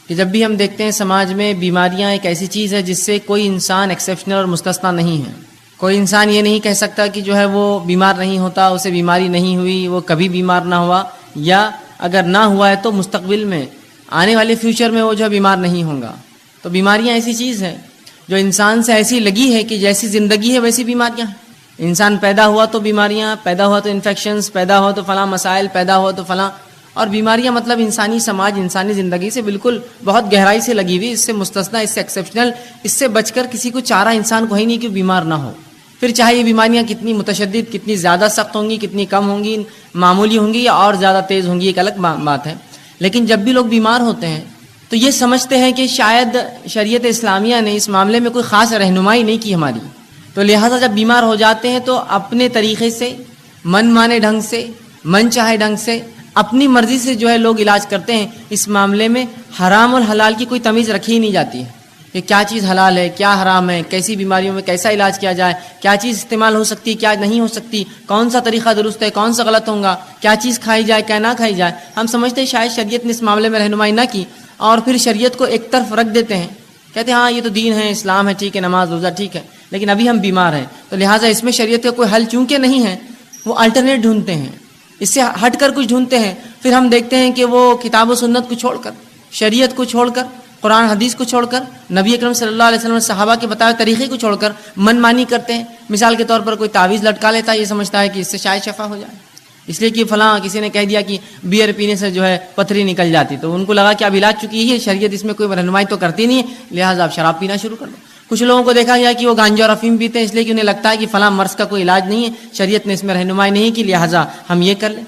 کہ جب بھی ہم دیکھتے ہیں سماج میں بیماریاں ایک ایسی چیز ہے جس سے کوئی انسان ایکسیپشنل اور مستثنیٰ نہیں ہے. کوئی انسان یہ نہیں کہہ سکتا کہ جو ہے وہ بیمار نہیں ہوتا، اسے بیماری نہیں ہوئی، وہ کبھی بیمار نہ ہوا، یا اگر نہ ہوا ہے تو مستقبل میں آنے والے فیوچر میں وہ جو ہے بیمار نہیں ہوگا. تو بیماریاں ایسی چیز ہے جو انسان سے ایسی لگی ہے کہ جیسی زندگی ہے ویسی بیماریاں ہیں. انسان پیدا ہوا تو بیماریاں، پیدا ہوا تو انفیکشنز، پیدا ہوا تو فلاں مسائل، پیدا ہوا تو فلاں. اور بیماریاں مطلب انسانی سماج، انسانی زندگی سے بالکل بہت گہرائی سے لگی ہوئی، اس سے مستثنیٰ، اس سے ایکسیپشنل، اس سے بچ کر کسی کو چارہ انسان کو ہی نہیں کہ بیمار نہ ہو. پھر چاہے یہ بیماریاں کتنی متشدد، کتنی زیادہ سخت ہوں گی، کتنی کم ہوں گی، معمولی ہوں گی یا اور زیادہ تیز ہوں گی، ایک الگ بات ہے. لیکن جب بھی لوگ بیمار ہوتے ہیں تو یہ سمجھتے ہیں کہ شاید شریعت اسلامیہ نے اس معاملے میں کوئی خاص رہنمائی نہیں کی ہماری، تو لہٰذا جب بیمار ہو جاتے ہیں تو اپنے طریقے سے، من مانے ڈھنگ سے، من چاہے ڈھنگ سے، اپنی مرضی سے جو ہے لوگ علاج کرتے ہیں. اس معاملے میں حرام اور حلال کی کوئی تمیز رکھی ہی نہیں جاتی ہے کہ کیا چیز حلال ہے، کیا حرام ہے، کیسی بیماریوں میں کیسا علاج کیا جائے، کیا چیز استعمال ہو سکتی، کیا نہیں ہو سکتی، کون سا طریقہ درست ہے، کون سا غلط ہوگا، کیا چیز کھائی جائے، کیا نہ کھائی جائے. ہم سمجھتے ہیں شاید شریعت نے اس معاملے میں رہنمائی نہ کی، اور پھر شریعت کو ایک طرف رکھ دیتے ہیں، کہتے ہیں ہاں یہ تو دین ہے، اسلام ہے، ٹھیک ہے، نماز روزہ ٹھیک ہے، لیکن ابھی ہم بیمار ہیں تو لہٰذا اس میں شریعت کا کوئی حل چونکہ نہیں ہے، وہ الٹرنیٹ ڈھونڈتے ہیں، اس سے ہٹ کر کچھ ڈھونڈتے ہیں. پھر ہم دیکھتے ہیں کہ وہ کتاب و سنت کو چھوڑ کر، شریعت کو چھوڑ کر، قرآن حدیث کو چھوڑ کر، نبی اکرم صلی اللہ علیہ وسلم صحابہ کے بتائے طریقے کو چھوڑ کر من مانی کرتے ہیں. مثال کے طور پر کوئی تعویذ لٹکا لیتا ہے، یہ سمجھتا ہے کہ اس سے شاید شفا ہو جائے، اس لیے کہ فلاں کسی نے کہہ دیا کہ بیئر پینے سے جو ہے پتھری نکل جاتی، تو ان کو لگا کہ اب علاج چکی ہے، شریعت اس میں کوئی رہنمائی تو کرتی نہیں ہے، لہٰذا آپ شراب پینا شروع کر دو. کچھ لوگوں کو دیکھا گیا کہ وہ گانجا اور افیم پیتے ہیں، اس لیے کہ انہیں لگتا ہے کہ فلاں مرض کا کوئی علاج نہیں ہے، شریعت نے اس میں رہنمائی نہیں کی، لہٰذا ہم یہ کر لیں.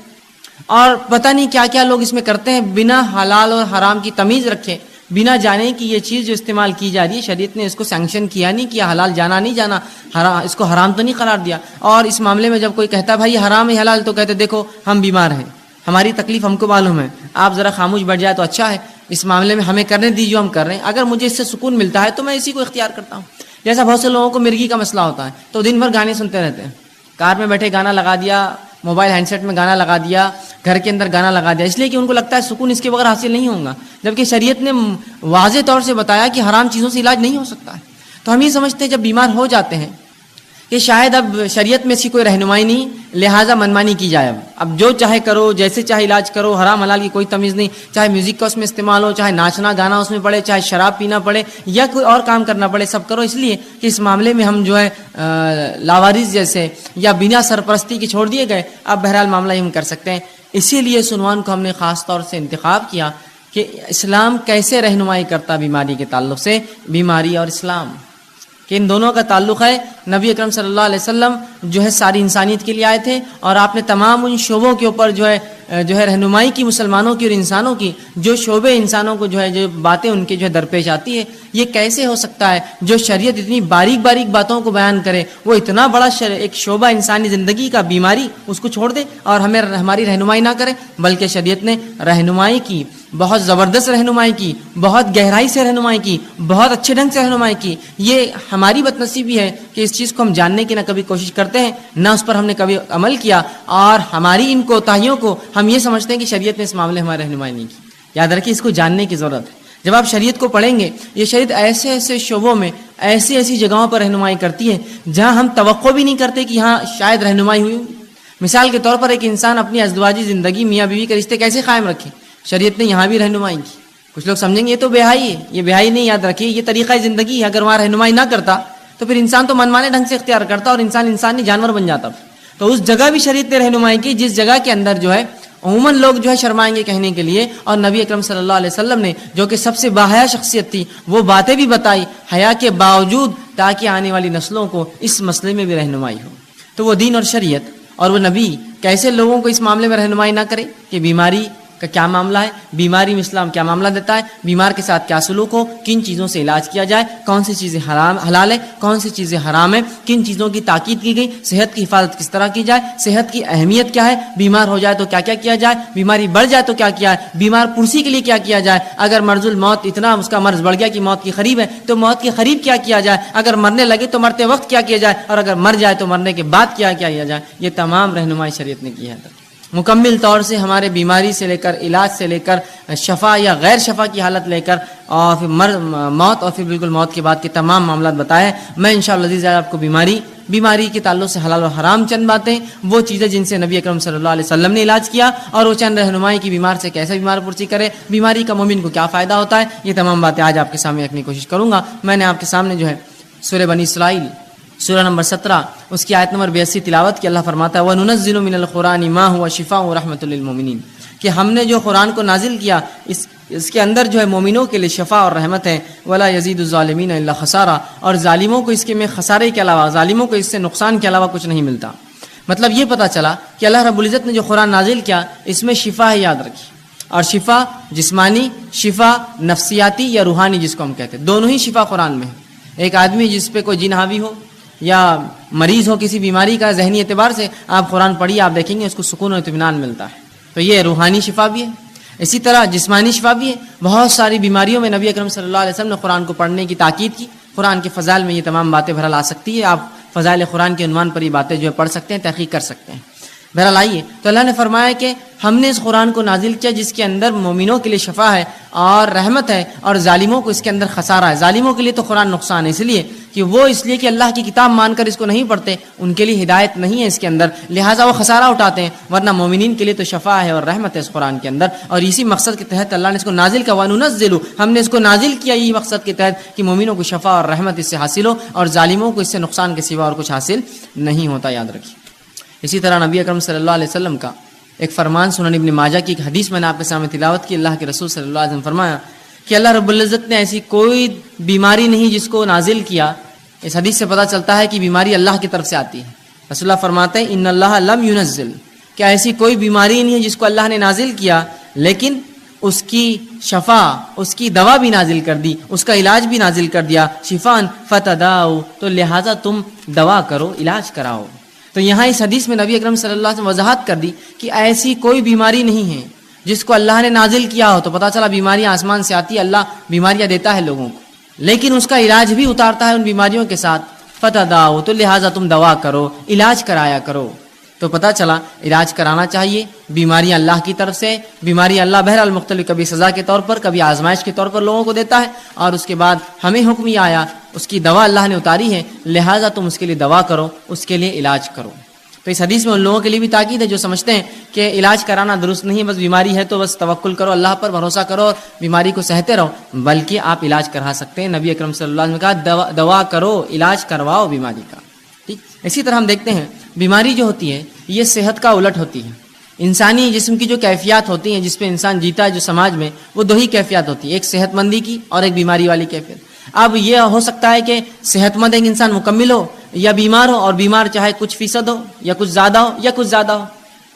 اور پتہ نہیں کیا کیا لوگ اس میں کرتے ہیں، بنا حلال اور حرام کی تمیز رکھے، بنا جانے کہ یہ چیز جو استعمال کی جا رہی ہے شریعت نے اس کو سینکشن کیا نہیں کیا، حلال جانا نہیں جانا، اس کو حرام تو نہیں قرار دیا. اور اس معاملے میں جب کوئی کہتا ہے بھائی حرام ہے حلال، تو کہتے دیکھو ہم بیمار ہیں، ہماری تکلیف ہم کو معلوم ہے، آپ ذرا خاموش بیٹھ جائے تو اچھا ہے، اس معاملے میں ہمیں کرنے دیجیے جو ہم کر رہے ہیں، اگر مجھے اس سے سکون ملتا ہے تو میں اسی کو اختیار کرتا ہوں. جیسا بہت سے لوگوں کو مرگی کا مسئلہ ہوتا ہے تو دن بھر گانے سنتے رہتے ہیں، کار میں بیٹھے گانا لگا دیا، موبائل ہینڈ سیٹ میں گانا لگا دیا، گھر کے اندر گانا لگا دیا، اس لیے کہ ان کو لگتا ہے سکون اس کے بغیر حاصل نہیں ہوگا، جبکہ شریعت نے واضح طور سے بتایا کہ حرام چیزوں سے علاج نہیں ہو سکتا ہے. تو ہم یہ سمجھتے ہیں جب بیمار ہو جاتے ہیں کہ شاید اب شریعت میں اس کی کوئی رہنمائی نہیں، لہٰذا منمانی کی جائے، اب جو چاہے کرو، جیسے چاہے علاج کرو، حرام حلال کی کوئی تمیز نہیں، چاہے میوزک کا اس میں استعمال ہو، چاہے ناچنا گانا اس میں پڑے، چاہے شراب پینا پڑے یا کوئی اور کام کرنا پڑے، سب کرو، اس لیے کہ اس معاملے میں ہم جو ہے لاوارث جیسے یا بنا سرپرستی کے چھوڑ دیے گئے، اب بہرحال معاملہ ہم کر سکتے ہیں. اسی لیے اس عنوان کو ہم نے خاص طور سے انتخاب کیا کہ اسلام کیسے رہنمائی کرتا بیماری کے تعلق سے، بیماری اور اسلام کہ ان دونوں کا تعلق ہے. نبی اکرم صلی اللہ علیہ وسلم جو ہے ساری انسانیت کے لیے آئے تھے، اور آپ نے تمام ان شعبوں کے اوپر جو ہے رہنمائی کی، مسلمانوں کی اور انسانوں کی، جو شعبے انسانوں کو جو ہے جو باتیں ان کے جو ہے درپیش آتی ہے. یہ کیسے ہو سکتا ہے جو شریعت اتنی باریک باریک باتوں کو بیان کرے، وہ اتنا بڑا ایک شعبہ انسانی زندگی کا بیماری اس کو چھوڑ دے اور ہمیں ہماری رہنمائی نہ کرے، بلکہ شریعت نے رہنمائی کی، بہت زبردست رہنمائی کی، بہت گہرائی سے رہنمائی کی، بہت اچھے ڈھنگ سے رہنمائی کی. یہ ہماری بد نصیبی ہے کہ اس چیز کو ہم جاننے کی نہ کبھی کوشش کرتے ہیں، نہ اس پر ہم نے کبھی عمل کیا، اور ہماری ان کوتاہیوں کو ہم یہ سمجھتے ہیں کہ شریعت نے اس معاملے ہماری رہنمائی نہیں کی. یاد رکھیے اس کو جاننے کی ضرورت ہے. جب آپ شریعت کو پڑھیں گے، یہ شریعت ایسے ایسے شعبوں میں، ایسی ایسی جگہوں پر رہنمائی کرتی ہے جہاں ہم توقع بھی نہیں کرتے کہ یہاں شاید رہنمائی ہوئی. مثال کے طور پر ایک انسان اپنی ازدواجی زندگی، میاں بیوی کے رشتے کیسے قائم رکھے، شریعت نے یہاں بھی رہنمائی کی. کچھ لوگ سمجھیں گے یہ تو بےحائی ہے، یہ بےحائی نہیں، یاد رکھیے یہ طریقہ زندگی ہے. اگر وہاں رہنمائی نہ کرتا تو پھر انسان تو منمانے ڈھنگ سے اختیار کرتا اور انسان نہیں جانور بن جاتا. تو اس جگہ بھی شریعت نے رہنمائی کی جس جگہ کے اندر جو ہے عموماً لوگ جو ہے شرمائیں گے کہنے کے لیے، اور نبی اکرم صلی اللہ علیہ وسلم نے جو کہ سب سے باحیا شخصیت تھی، وہ باتیں بھی بتائی حیا کے باوجود، تاکہ آنے والی نسلوں کو اس مسئلے میں بھی رہنمائی ہو. تو وہ دین اور شریعت اور وہ نبی کیسے لوگوں کو اس معاملے میں رہنمائی نہ کرے کہ بیماری کا کیا معاملہ ہے، بیماری میں اسلام کیا معاملہ دیتا ہے، بیمار کے ساتھ کیا سلوک ہو، کن چیزوں سے علاج کیا جائے، کون سی چیزیں حلال ہے، کون سی چیزیں حرام ہے، کن چیزوں کی تاکید کی گئی، صحت کی حفاظت کس طرح کی جائے، صحت کی اہمیت کیا ہے، بیمار ہو جائے تو کیا کیا کیا جائے، بیماری بڑھ جائے تو کیا کیا ہے، بیمار پرسی کے لیے کیا کیا جائے، اگر مرض الموت اتنا اس کا مرض بڑھ گیا کہ موت کی قریب ہے تو موت کے قریب کیا کیا جائے، اگر مرنے لگے تو مرتے وقت کیا کیا جائے، اور اگر مر جائے تو مرنے کے بعد کیا کیا جائے. یہ تمام رہنمائی شریعت نے کی ہے. مکمل طور سے ہمارے بیماری سے لے کر علاج سے لے کر شفا یا غیر شفا کی حالت لے کر اور پھر موت اور پھر بالکل موت کے بعد کے تمام معاملات بتائے. میں انشاءاللہ عزیز آپ کو بیماری کے تعلق سے حلال و حرام چند باتیں، وہ چیزیں جن سے نبی اکرم صلی اللہ علیہ وسلم نے علاج کیا، اور وہ چند رہنمائی کی بیمار سے کیسے بیمار پرسی کرے، بیماری کا مومن کو کیا فائدہ ہوتا ہے، یہ تمام باتیں آج آپ کے سامنے رکھنے کی کوشش کروں گا. میں نے آپ کے سامنے جو ہے سورہ بنی اسرائیل سورہ نمبر 17 اس کی آیت نمبر 82 تلاوت کی. اللہ فرماتا ہے وَنُنَزِّلُ مِنَ الْقُرْآنِ مَا هُوَ شِفَاءٌ وَرَحْمَةٌ لِّلْمُؤْمِنِينَ، کہ ہم نے جو قرآن کو نازل کیا اس کے اندر جو ہے مومنوں کے لیے شفا اور رحمت ہے. وَلَا يَزِيدُ الظَّالِمِينَ إِلَّا خَسَارًا، اور ظالموں کو اس کے میں خسارے کے علاوہ، ظالموں کو اس سے نقصان کے علاوہ کچھ نہیں ملتا. مطلب یہ پتہ چلا کہ اللہ رب العزت نے جو قرآن نازل کیا اس میں شفا ہے، یاد رکھیے. اور شفا جسمانی، شفا نفسیاتی یا روحانی جس کو ہم کہتے ہیں، دونوں ہی شفا قرآن میں ہے. ایک آدمی جس پہ کوئی جن حاوی ہو یا مریض ہو کسی بیماری کا، ذہنی اعتبار سے آپ قرآن پڑھیے، آپ دیکھیں گے اس کو سکون و اطمینان ملتا ہے. تو یہ روحانی شفا بھی ہے. اسی طرح جسمانی شفا بھی ہے. بہت ساری بیماریوں میں نبی اکرم صلی اللہ علیہ وسلم نے قرآن کو پڑھنے کی تاکید کی. قرآن کے فضائل میں یہ تمام باتیں بہرحال آ سکتی ہے. آپ فضائل قرآن کے عنوان پر یہ باتیں جو ہے پڑھ سکتے ہیں، تحقیق کر سکتے ہیں. بہرحال آئیے، تو اللہ نے فرمایا کہ ہم نے اس قرآن کو نازل کیا جس کے اندر مومنوں کے لیے شفا ہے اور رحمت ہے، اور ظالموں کو اس کے اندر خسارہ ہے. ظالموں کے لیے تو قرآن نقصان ہے، اس لیے کہ اللہ کی کتاب مان کر اس کو نہیں پڑھتے، ان کے لیے ہدایت نہیں ہے اس کے اندر، لہٰذا وہ خسارہ اٹھاتے ہیں. ورنہ مومنین کے لیے تو شفا ہے اور رحمت ہے اس قرآن کے اندر. اور اسی مقصد کے تحت اللہ نے اس کو نازل کیا. وَنُنَزِّلُ، ہم نے اس کو نازل کیا یہی مقصد کے تحت کہ مومنوں کو شفا اور رحمت اس سے حاصل ہو، اور ظالموں کو اس سے نقصان کے سوا اور کچھ حاصل نہیں ہوتا، یاد رکھیے. اسی طرح نبی اکرم صلی اللہ علیہ وسلم کا ایک فرمان سنن ابن ماجہ کی ایک حدیث میں نے آپ کے سامنے تلاوت کی. اللہ کے رسول صلی اللہ علیہ وسلم فرمایا کہ اللہ رب العزت نے ایسی کوئی بیماری نہیں جس کو نازل کیا. اس حدیث سے پتہ چلتا ہے کہ بیماری اللہ کی طرف سے آتی ہے. رسول اللہ فرماتے ہیں ان اللہ لم ينزل، کہ ایسی کوئی بیماری نہیں ہے جس کو اللہ نے نازل کیا لیکن اس کی شفا، اس کی دوا بھی نازل کر دی، اس کا علاج بھی نازل کر دیا. شفان فتداؤ، تو لہٰذا تم دوا کرو، علاج کراؤ. تو یہاں اس حدیث میں نبی اکرم صلی اللہ علیہ وسلم وضاحت کر دی کہ ایسی کوئی بیماری نہیں ہے جس کو اللہ نے نازل کیا ہو. تو پتہ چلا بیماریاں آسمان سے آتی ہے، اللہ بیماریاں دیتا ہے لوگوں کو، لیکن اس کا علاج بھی اتارتا ہے ان بیماریوں کے ساتھ. فتداؤ، تو لہٰذا تم دوا کرو، علاج کرایا کرو. تو پتہ چلا علاج کرانا چاہیے. بیماریاں اللہ کی طرف سے، بیماری اللہ بہرحال مختلف، کبھی سزا کے طور پر، کبھی آزمائش کے طور پر لوگوں کو دیتا ہے، اور اس کے بعد ہمیں حکم یہ آیا، اس کی دوا اللہ نے اتاری ہے، لہٰذا تم اس کے لیے دوا کرو، اس کے لیے علاج کرو. تو اس حدیث میں ان لوگوں کے لیے بھی تاکید ہے جو سمجھتے ہیں کہ علاج کرانا درست نہیں ہے، بس بیماری ہے تو بس توکل کرو، اللہ پر بھروسہ کرو اور بیماری کو سہتے رہو، بلکہ آپ علاج کرا سکتے ہیں. نبی اکرم صلی اللہ علیہ وسلم نے کہا دوا کرو، علاج کرواؤ بیماری کا. ٹھیک. اسی طرح ہم دیکھتے ہیں بیماری جو ہوتی ہے یہ صحت کا الٹ ہوتی ہے. انسانی جسم کی جو کیفیات ہوتی ہیں جس پہ انسان جیتا ہے جو سماج میں، وہ دو ہی کیفیات ہوتی ہیں، ایک صحت مندی کی اور ایک بیماری والی کیفیت. اب یہ ہو سکتا ہے کہ صحت مند ایک انسان مکمل ہو یا بیمار ہو، اور بیمار چاہے کچھ فیصد ہو یا کچھ زیادہ ہو یا کچھ زیادہ ہو.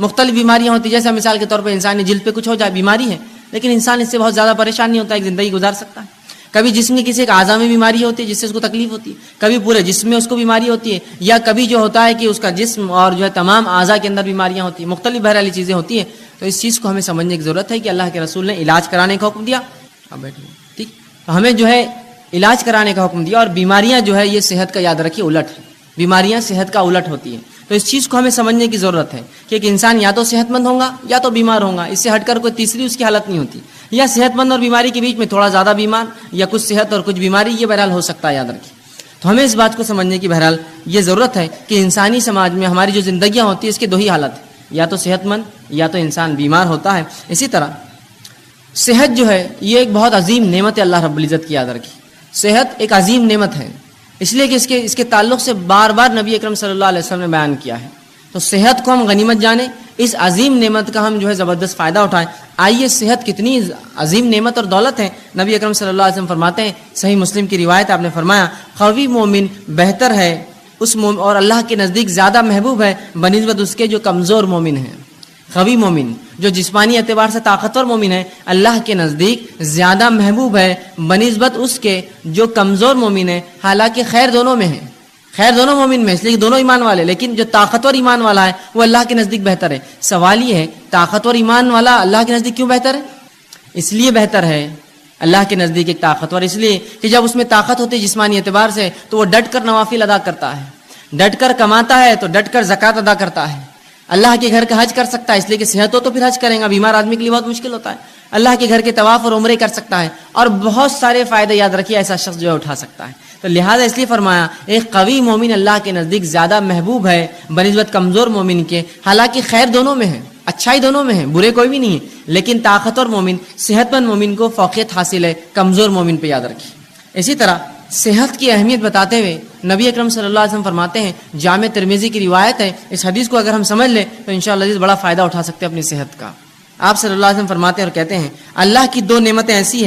مختلف بیماریاں ہوتی ہیں، جیسے مثال کے طور پر انسانی جلد پہ کچھ ہو جائے، بیماری ہے، لیکن انسان اس سے بہت زیادہ پریشان نہیں ہوتا، ایک زندگی گزار سکتا ہے. کبھی جسم کی کسی ایک اعضاء میں بیماری ہوتی ہے جس سے اس کو تکلیف ہوتی ہے، کبھی پورے جسم میں اس کو بیماری ہوتی ہے، یا کبھی جو ہوتا ہے کہ اس کا جسم اور جو ہے تمام اعضاء کے اندر بیماریاں ہوتی ہیں، مختلف بہرحال چیزیں ہوتی ہیں. تو اس چیز کو ہمیں سمجھنے کی ضرورت ہے کہ اللہ کے رسول نے علاج کرانے کا حکم دیا. ٹھیک، تو ہمیں جو ہے علاج کرانے کا حکم دیا، اور بیماریاں جو ہے یہ صحت کا یاد رکھیے الٹ ہے، بیماریاں صحت کا الٹ ہوتی ہیں. تو اس چیز کو ہمیں سمجھنے کی ضرورت ہے کہ ایک انسان یا تو صحت مند ہوگا یا تو بیمار ہوگا، اس سے ہٹ کر کوئی تیسری اس کی حالت نہیں ہوتی، یا صحت مند اور بیماری کے بیچ میں تھوڑا زیادہ بیمار، یا کچھ صحت اور کچھ بیماری، یہ بہرحال ہو سکتا ہے، یاد رکھیے. تو ہمیں اس بات کو سمجھنے کی بہرحال یہ ضرورت ہے کہ انسانی سماج میں ہماری جو زندگیاں ہوتی ہیں اس کے دو ہی حالت ہیں، یا تو صحت مند یا تو انسان بیمار ہوتا ہے. اسی طرح صحت جو ہے یہ ایک بہت عظیم نعمت ہے اللہ رب العزت کی، یاد رکھیے. صحت ایک عظیم نعمت ہے، اس لیے کہ اس کے تعلق سے بار بار نبی اکرم صلی اللہ علیہ وسلم نے بیان کیا ہے. تو صحت کو ہم غنیمت جانیں، اس عظیم نعمت کا ہم جو ہے زبردست فائدہ اٹھائیں. آئیے صحت کتنی عظیم نعمت اور دولت ہے. نبی اکرم صلی اللہ علیہ وسلم فرماتے ہیں، صحیح مسلم کی روایت، آپ نے فرمایا قوی مومن بہتر ہے اور اللہ کے نزدیک زیادہ محبوب ہے بنسبت اس کے جو کمزور مومن ہیں. قوی مومن جو جسمانی اعتبار سے طاقتور مومن ہے، اللہ کے نزدیک زیادہ محبوب ہے بنسبت اس کے جو کمزور مومن ہے. حالانکہ خیر دونوں میں ہے، خیر دونوں مومن میں، اس لیے دونوں ایمان والے، لیکن جو طاقتور ایمان والا ہے وہ اللہ کے نزدیک بہتر ہے. سوال یہ ہے طاقتور ایمان والا اللہ کے نزدیک کیوں بہتر ہے؟ اس لیے بہتر ہے اللہ کے نزدیک ایک طاقتور، اس لیے کہ جب اس میں طاقت ہوتی ہے جسمانی اعتبار سے تو وہ ڈٹ کر نوافل ادا کرتا ہے، ڈٹ کر کماتا ہے تو ڈٹ کر زکوٰۃ ادا کرتا ہے. اللہ کے گھر کا حج کر سکتا ہے اس لیے کہ صحت ہو تو پھر حج کرے گا, بیمار آدمی کے لیے بہت مشکل ہوتا ہے. اللہ کے گھر کے طواف اور عمرے کر سکتا ہے, اور بہت سارے فائدے یاد رکھیے ایسا شخص جو ہے اٹھا سکتا ہے. تو لہٰذا اس لیے فرمایا ایک قوی مومن اللہ کے نزدیک زیادہ محبوب ہے بنسبت کمزور مومن کے. حالانکہ خیر دونوں میں ہے, اچھائی دونوں میں ہے, برے کوئی بھی نہیں ہے, لیکن طاقتور مومن, صحت مند مومن کو فوقیت حاصل ہے کمزور مومن پہ, یاد رکھیے. اسی طرح صحت کی اہمیت بتاتے ہوئے نبی اکرم صلی اللہ علیہ وسلم فرماتے ہیں, جامع ترمذی کی روایت ہے, اس حدیث کو اگر ہم سمجھ لیں تو انشاءاللہ عزیز بڑا فائدہ اٹھا سکتے ہیں اپنی صحت کا. آپ صلی اللہ علیہ وسلم فرماتے ہیں اور کہتے ہیں اللہ کی دو نعمتیں ایسی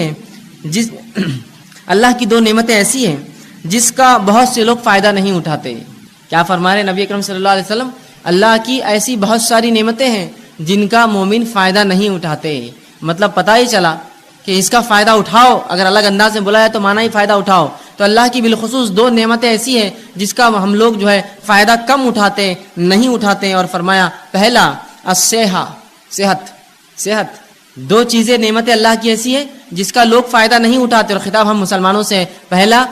ہیں جس کا بہت سے لوگ فائدہ نہیں اٹھاتے. کیا فرما رہے نبی اکرم صلی اللہ علیہ وسلم؟ اللہ کی ایسی بہت ساری نعمتیں ہیں جن کا مومن فائدہ نہیں اٹھاتے. مطلب پتہ ہی چلا کہ اس کا فائدہ اٹھاؤ, اگر الگ انداز میں بولا ہے تو مانا ہی فائدہ اٹھاؤ. تو اللہ کی بالخصوص دو نعمتیں ایسی ہیں جس کا ہم لوگ جو ہے فائدہ کم اٹھاتے, نہیں اٹھاتے. اور فرمایا پہلا صحت. دو چیزیں نعمتیں اللہ کی ایسی ہے جس کا لوگ فائدہ نہیں اٹھاتے, اور خطاب ہم مسلمانوں سے ہے. پہلا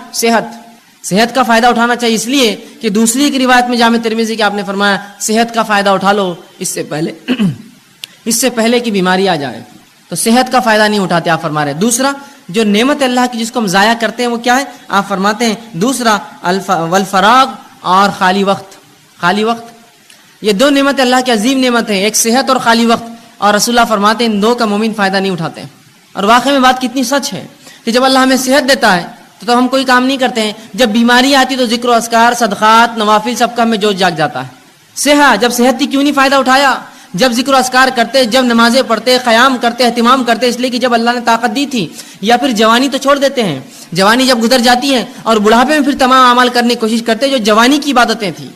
صحت کا فائدہ اٹھانا چاہیے, اس لیے کہ دوسری ایک روایت میں جامع ترمذی کی آپ نے فرمایا صحت کا فائدہ اٹھا لو اس سے پہلے کہ بیماری آ جائے. تو صحت کا فائدہ نہیں اٹھاتے آپ فرما رہے. دوسرا جو نعمت اللہ کی جس کو ہم ضائع کرتے ہیں وہ کیا ہے؟ آپ فرماتے ہیں دوسرا والفراغ, اور خالی وقت. یہ دو نعمت اللہ کی عظیم نعمت ہے, ایک صحت اور خالی وقت. اور رسول اللہ فرماتے ہیں ان دو کا مومن فائدہ نہیں اٹھاتے. اور واقعی میں بات کتنی سچ ہے کہ جب اللہ ہمیں صحت دیتا ہے تو ہم کوئی کام نہیں کرتے ہیں, جب بیماری آتی تو ذکر و اذکار, صدقات, نوافل سب کا ہمیں جوش جاگ جاتا ہے. جب صحت تھی کیوں نہیں فائدہ اٹھایا؟ جب ذکر و اذکار کرتے, جب نمازیں پڑھتے, قیام کرتے, اہتمام کرتے, اس لیے کہ جب اللہ نے طاقت دی تھی. یا پھر جوانی تو چھوڑ دیتے ہیں, جوانی جب گزر جاتی ہے اور بڑھاپے میں پھر تمام اعمال کرنے کی کوشش کرتے جو جوانی کی عبادتیں تھیں.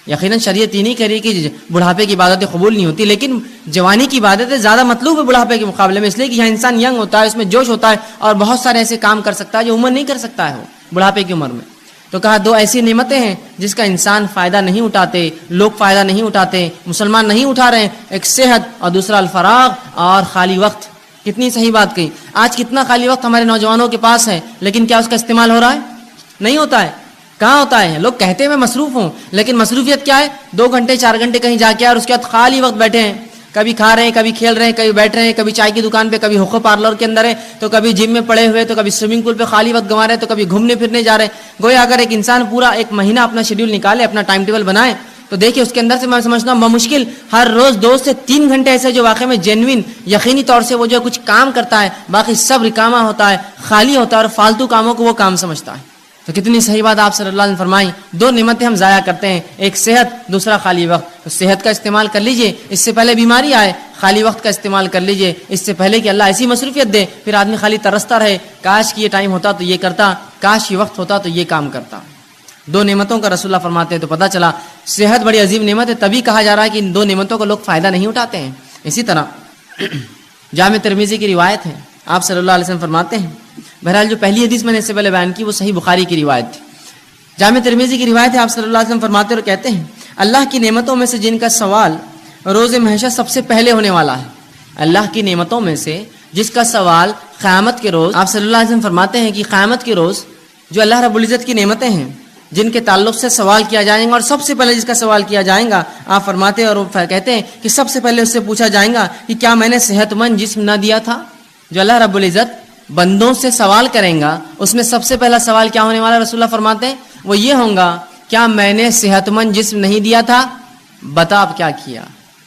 یقیناً شریعت یہ نہیں کہہ رہی کہ بڑھاپے کی عبادتیں قبول نہیں ہوتی, لیکن جوانی کی عبادتیں زیادہ مطلوب ہے بڑھاپے کے مقابلے میں, اس لیے کہ یہاں انسان ینگ ہوتا ہے, اس میں جوش ہوتا ہے, اور بہت سارے ایسے کام کر سکتا ہے جو عمر نہیں کر سکتا ہے وہ بڑھاپے کی عمر میں. تو کہا دو ایسی نعمتیں ہیں جس کا انسان فائدہ نہیں اٹھاتے, لوگ فائدہ نہیں اٹھاتے, مسلمان نہیں اٹھا رہے ہیں. ایک صحت اور دوسرا الفراغ اور خالی وقت. کتنی صحیح بات کہی. آج کتنا خالی وقت ہمارے نوجوانوں کے پاس ہے, لیکن کیا اس کا استعمال ہو رہا ہے؟ نہیں ہوتا ہے. کہاں ہوتا ہے؟ لوگ کہتے ہیں میں مصروف ہوں, لیکن مصروفیت کیا ہے؟ 2 گھنٹے 4 گھنٹے کہیں جا کے اور اس کے بعد خالی وقت بیٹھے ہیں, کبھی کھا رہے ہیں, کبھی کھیل رہے ہیں, کبھی بیٹھ رہے ہیں, کبھی چائے کی دکان پہ, کبھی حقوق پارلر کے اندر ہے, تو کبھی جم میں پڑے ہوئے, تو کبھی سوئمنگ پول پہ خالی وقت گنوا رہے ہیں, تو کبھی گھومنے پھرنے جا رہے ہیں. گویا اگر ایک انسان پورا 1 مہینہ اپنا شیڈیول نکالے, اپنا ٹائم ٹیبل بنائے, تو دیکھیں اس کے اندر سے میں سمجھتا ہوں بمشکل ہر روز 2 سے 3 گھنٹے ایسے جو واقعی میں جینوین یقینی طور سے وہ جو کچھ کام کرتا ہے, باقی سب رکامہ ہوتا ہے, خالی ہوتا ہے, اور فالتو کاموں کو وہ کام سمجھتا ہے. تو کتنی صحیح بات آپ صلی اللہ علیہ وسلم فرمائی. 2 نعمتیں ہم ضائع کرتے ہیں, ایک صحت, دوسرا خالی وقت. تو صحت کا استعمال کر لیجئے اس سے پہلے بیماری آئے, خالی وقت کا استعمال کر لیجئے اس سے پہلے کہ اللہ ایسی مصروفیت دے پھر آدمی خالی ترستا رہے, کاش کہ یہ ٹائم ہوتا تو یہ کرتا, کاش یہ وقت ہوتا تو یہ کام کرتا. 2 نعمتوں کا رسول اللہ فرماتے ہیں. تو پتہ چلا صحت بڑی عظیم نعمت ہے, تبھی کہا جا رہا ہے کہ ان 2 نعمتوں کو لوگ فائدہ نہیں اٹھاتے ہیں. اسی طرح جامع ترمذی کی روایت ہے, آپ صلی اللہ علیہ وسلم فرماتے ہیں, بہرحال جو پہلی حدیث میں نے اس سے پہلے بیان کی وہ صحیح بخاری کی روایت تھی. جامع ترمذی کی روایت ہے, آپ صلی اللہ علیہ وسلم فرماتے اور کہتے ہیں اللہ کی نعمتوں میں سے جن کا سوال روز محشر سب سے پہلے ہونے والا ہے. اللہ کی نعمتوں میں سے جس کا سوال قیامت کے روز, آپ صلی اللہ علیہ وسلم فرماتے ہیں کہ قیامت کے روز جو اللہ رب العزت کی نعمتیں ہیں جن کے تعلق سے سوال کیا جائے گا, اور سب سے پہلے جس کا سوال کیا جائے گا, آپ فرماتے ہیں اور کہتے ہیں کہ سب سے پہلے اس سے پوچھا جائے گا کہ کیا میں نے صحت مند جسم نہ دیا تھا. جو اللہ رب العزت بندوں سے سوال کریں گا اس میں سب سے پہلا سوال کیا ہونے والا, رسول اللہ فرماتے ہیں وہ یہ ہوگا کیا میں نے صحت مند جسم نہیں دیا تھا, بتا اب کیا